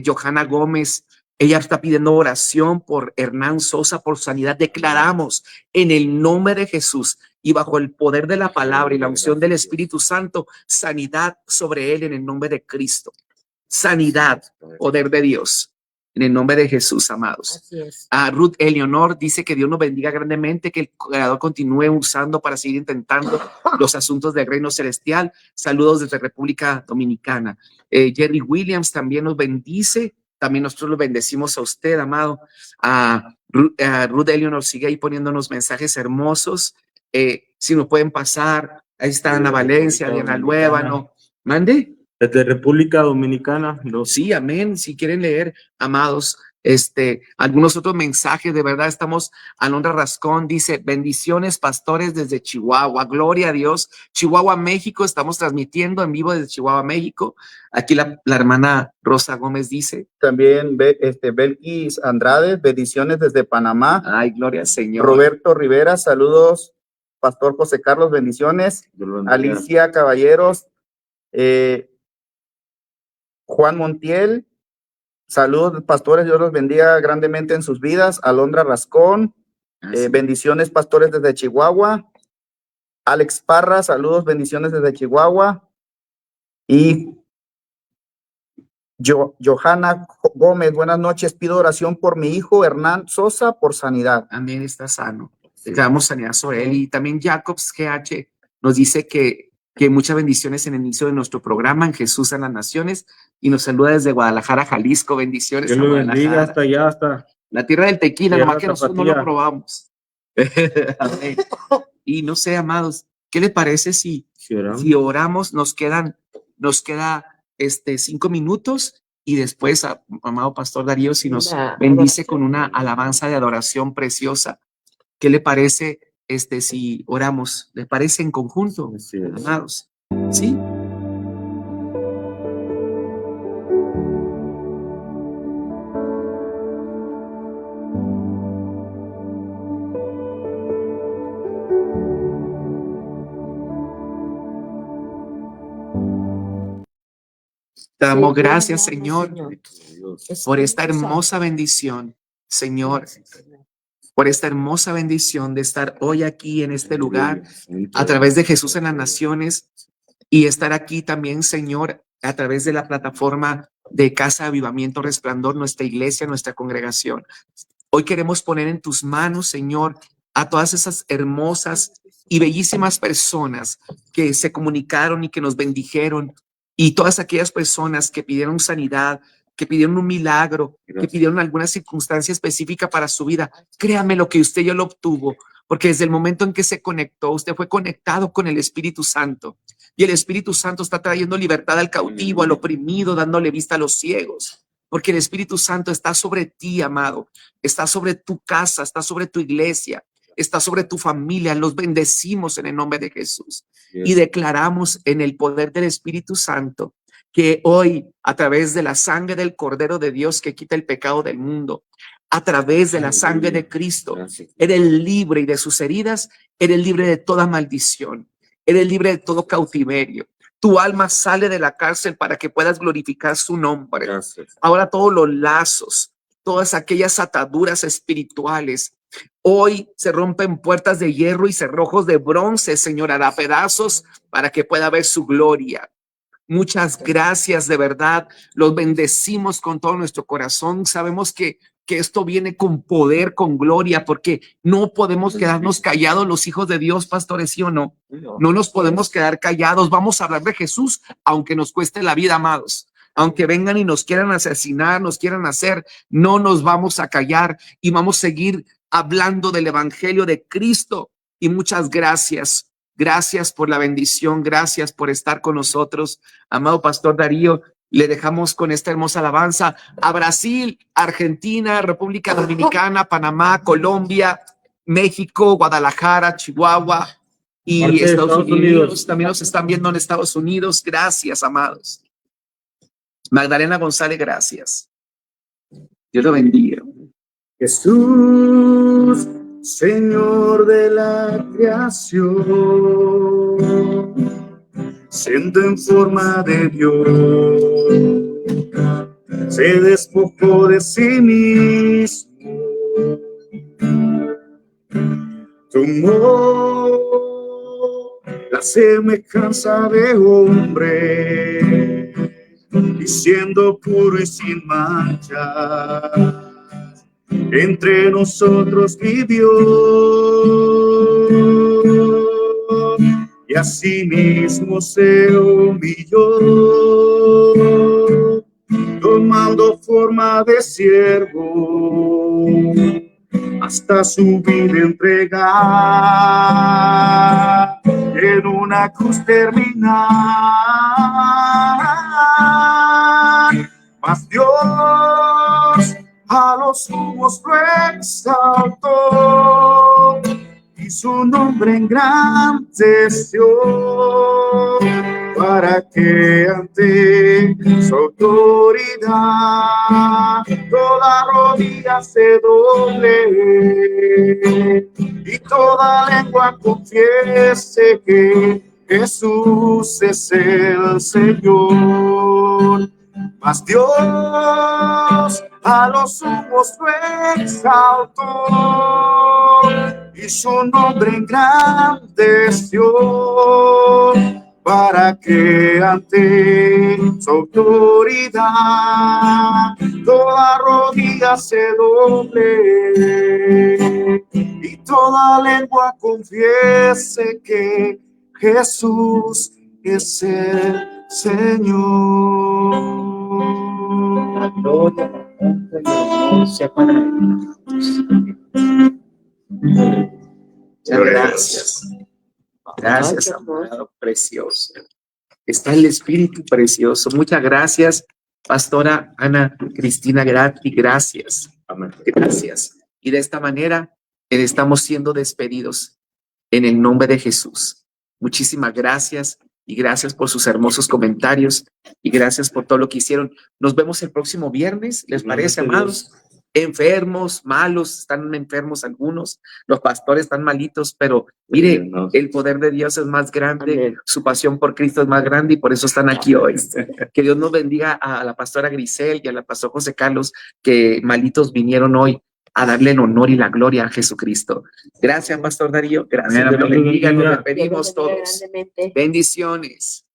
Johanna Gómez, ella está pidiendo oración por Hernán Sosa, por sanidad. Declaramos en el nombre de Jesús y bajo el poder de la palabra y la unción del Espíritu Santo, sanidad sobre él en el nombre de Cristo. Sanidad, poder de Dios. En el nombre de Jesús, amados. Así es. Ruth Eleonor dice que Dios nos bendiga grandemente, que el Creador continúe usando para seguir intentando los asuntos del reino celestial. Saludos desde República Dominicana. Jerry Williams también nos bendice. También nosotros lo bendecimos a usted, amado. Ruth Eleonor sigue ahí poniéndonos mensajes hermosos. Si nos pueden pasar, ahí está Ana Valencia, Diana Luébano. ¿Mande? Desde República Dominicana. Sí, amén. Si quieren leer, amados, algunos otros mensajes. De verdad, estamos. Alondra Rascón dice: bendiciones, pastores, desde Chihuahua. Gloria a Dios. Chihuahua, México. Estamos transmitiendo en vivo desde Chihuahua, México. Aquí la hermana Rosa Gómez dice. También Belkis Andrade, bendiciones desde Panamá. Ay, gloria al Señor. Roberto Rivera, saludos. Pastor José Carlos, bendiciones. Alicia Caballeros, Juan Montiel, saludos, pastores, Dios los bendiga grandemente en sus vidas. Alondra Rascón, bendiciones, pastores, desde Chihuahua. Alex Parra, saludos, bendiciones desde Chihuahua. Y Johanna Gómez, buenas noches, pido oración por mi hijo Hernán Sosa por sanidad. También está sano. Le damos sanidad sobre él. Y también Jacobs GH nos dice que muchas bendiciones en el inicio de nuestro programa en Jesús en las Naciones, y nos saluda desde Guadalajara, Jalisco. Bendiciones. Dios lo bendiga hasta allá, hasta la tierra del tequila, nomás que nosotros no lo probamos. Amén. Y no sé, amados, ¿qué le parece si oramos? Nos queda 5 minutos, y después, amado Pastor Darío, si nos bendice con una alabanza de adoración preciosa. ¿Qué le parece si oramos? ¿Le parece en conjunto, amados? ¿Sí? Te damos gracias, Señor, por esta hermosa bendición, Señor, por esta hermosa bendición de estar hoy aquí en este lugar a través de Jesús en las Naciones, y estar aquí también, Señor, a través de la plataforma de Casa de Avivamiento Resplandor, nuestra iglesia, nuestra congregación. Hoy queremos poner en tus manos, Señor, a todas esas hermosas y bellísimas personas que se comunicaron y que nos bendijeron, y todas aquellas personas que pidieron sanidad, que pidieron un milagro, que pidieron alguna circunstancia específica para su vida. Créame lo que usted ya lo obtuvo, porque desde el momento en que se conectó, usted fue conectado con el Espíritu Santo, y el Espíritu Santo está trayendo libertad al cautivo, al oprimido, dándole vista a los ciegos, porque el Espíritu Santo está sobre ti, amado, está sobre tu casa, está sobre tu iglesia, está sobre tu familia. Los bendecimos en el nombre de Jesús y declaramos en el poder del Espíritu Santo que hoy, a través de la sangre del Cordero de Dios que quita el pecado del mundo, a través de la sangre de Cristo, eres libre, y de sus heridas eres libre de toda maldición, eres libre de todo cautiverio. Tu alma sale de la cárcel para que puedas glorificar su nombre. Gracias. Ahora todos los lazos, todas aquellas ataduras espirituales, hoy se rompen puertas de hierro y cerrojos de bronce, Señor, hará pedazos para que pueda ver su gloria. Muchas gracias, de verdad. Los bendecimos con todo nuestro corazón. Sabemos que esto viene con poder, con gloria, porque no podemos quedarnos callados los hijos de Dios, pastores, ¿sí o no? No nos podemos quedar callados. Vamos a hablar de Jesús, aunque nos cueste la vida, amados. Aunque vengan y nos quieran asesinar, nos quieran hacer, no nos vamos a callar y vamos a seguir hablando del evangelio de Cristo. Y muchas gracias. Gracias por la bendición. Gracias por estar con nosotros, amado Pastor Darío. Le dejamos con esta hermosa alabanza a Brasil, Argentina, República Dominicana, Panamá, Colombia, México, Guadalajara, Chihuahua y Estados Unidos. También nos están viendo en Estados Unidos. Gracias, amados. Magdalena González, gracias. Dios lo bendiga. Jesús, Señor de la creación, siendo en forma de Dios, se despojó de sí mismo, tomó la semejanza de hombre, y siendo puro y sin mancha, entre nosotros vivió, y asimismo se humilló, tomando forma de siervo, hasta su vida entregar, en una cruz terminar. Mas Dios a los sumos lo exaltó y su nombre engrandeció, para que ante su autoridad toda rodilla se doble y toda lengua confiese que Jesús es el Señor. Mas Dios a los sumos lo exaltó y su nombre engrandeció, para que ante su autoridad toda rodilla se doble y toda lengua confiese que Jesús es el Señor. La gloria, la honra y el honor sea para Él. Muchas gracias. Gracias, amado precioso. Está el Espíritu precioso. Muchas gracias, Pastora Ana Cristina Gratti. Gracias. Gracias. Y de esta manera estamos siendo despedidos en el nombre de Jesús. Muchísimas gracias y gracias por sus hermosos comentarios y gracias por todo lo que hicieron. Nos vemos el próximo viernes. ¿Les parece, amados? Enfermos, malos, están enfermos algunos, los pastores están malitos, pero mire, el poder de Dios es más grande, amén. Su pasión por Cristo es más grande y por eso están aquí hoy. Que Dios nos bendiga a la pastora Grisel y a la pastora José Carlos, que malitos vinieron hoy a darle el honor y la gloria a Jesucristo. Gracias, Pastor Darío, gracias. Dios los bendiga, nos despedimos todos. Bendiciones.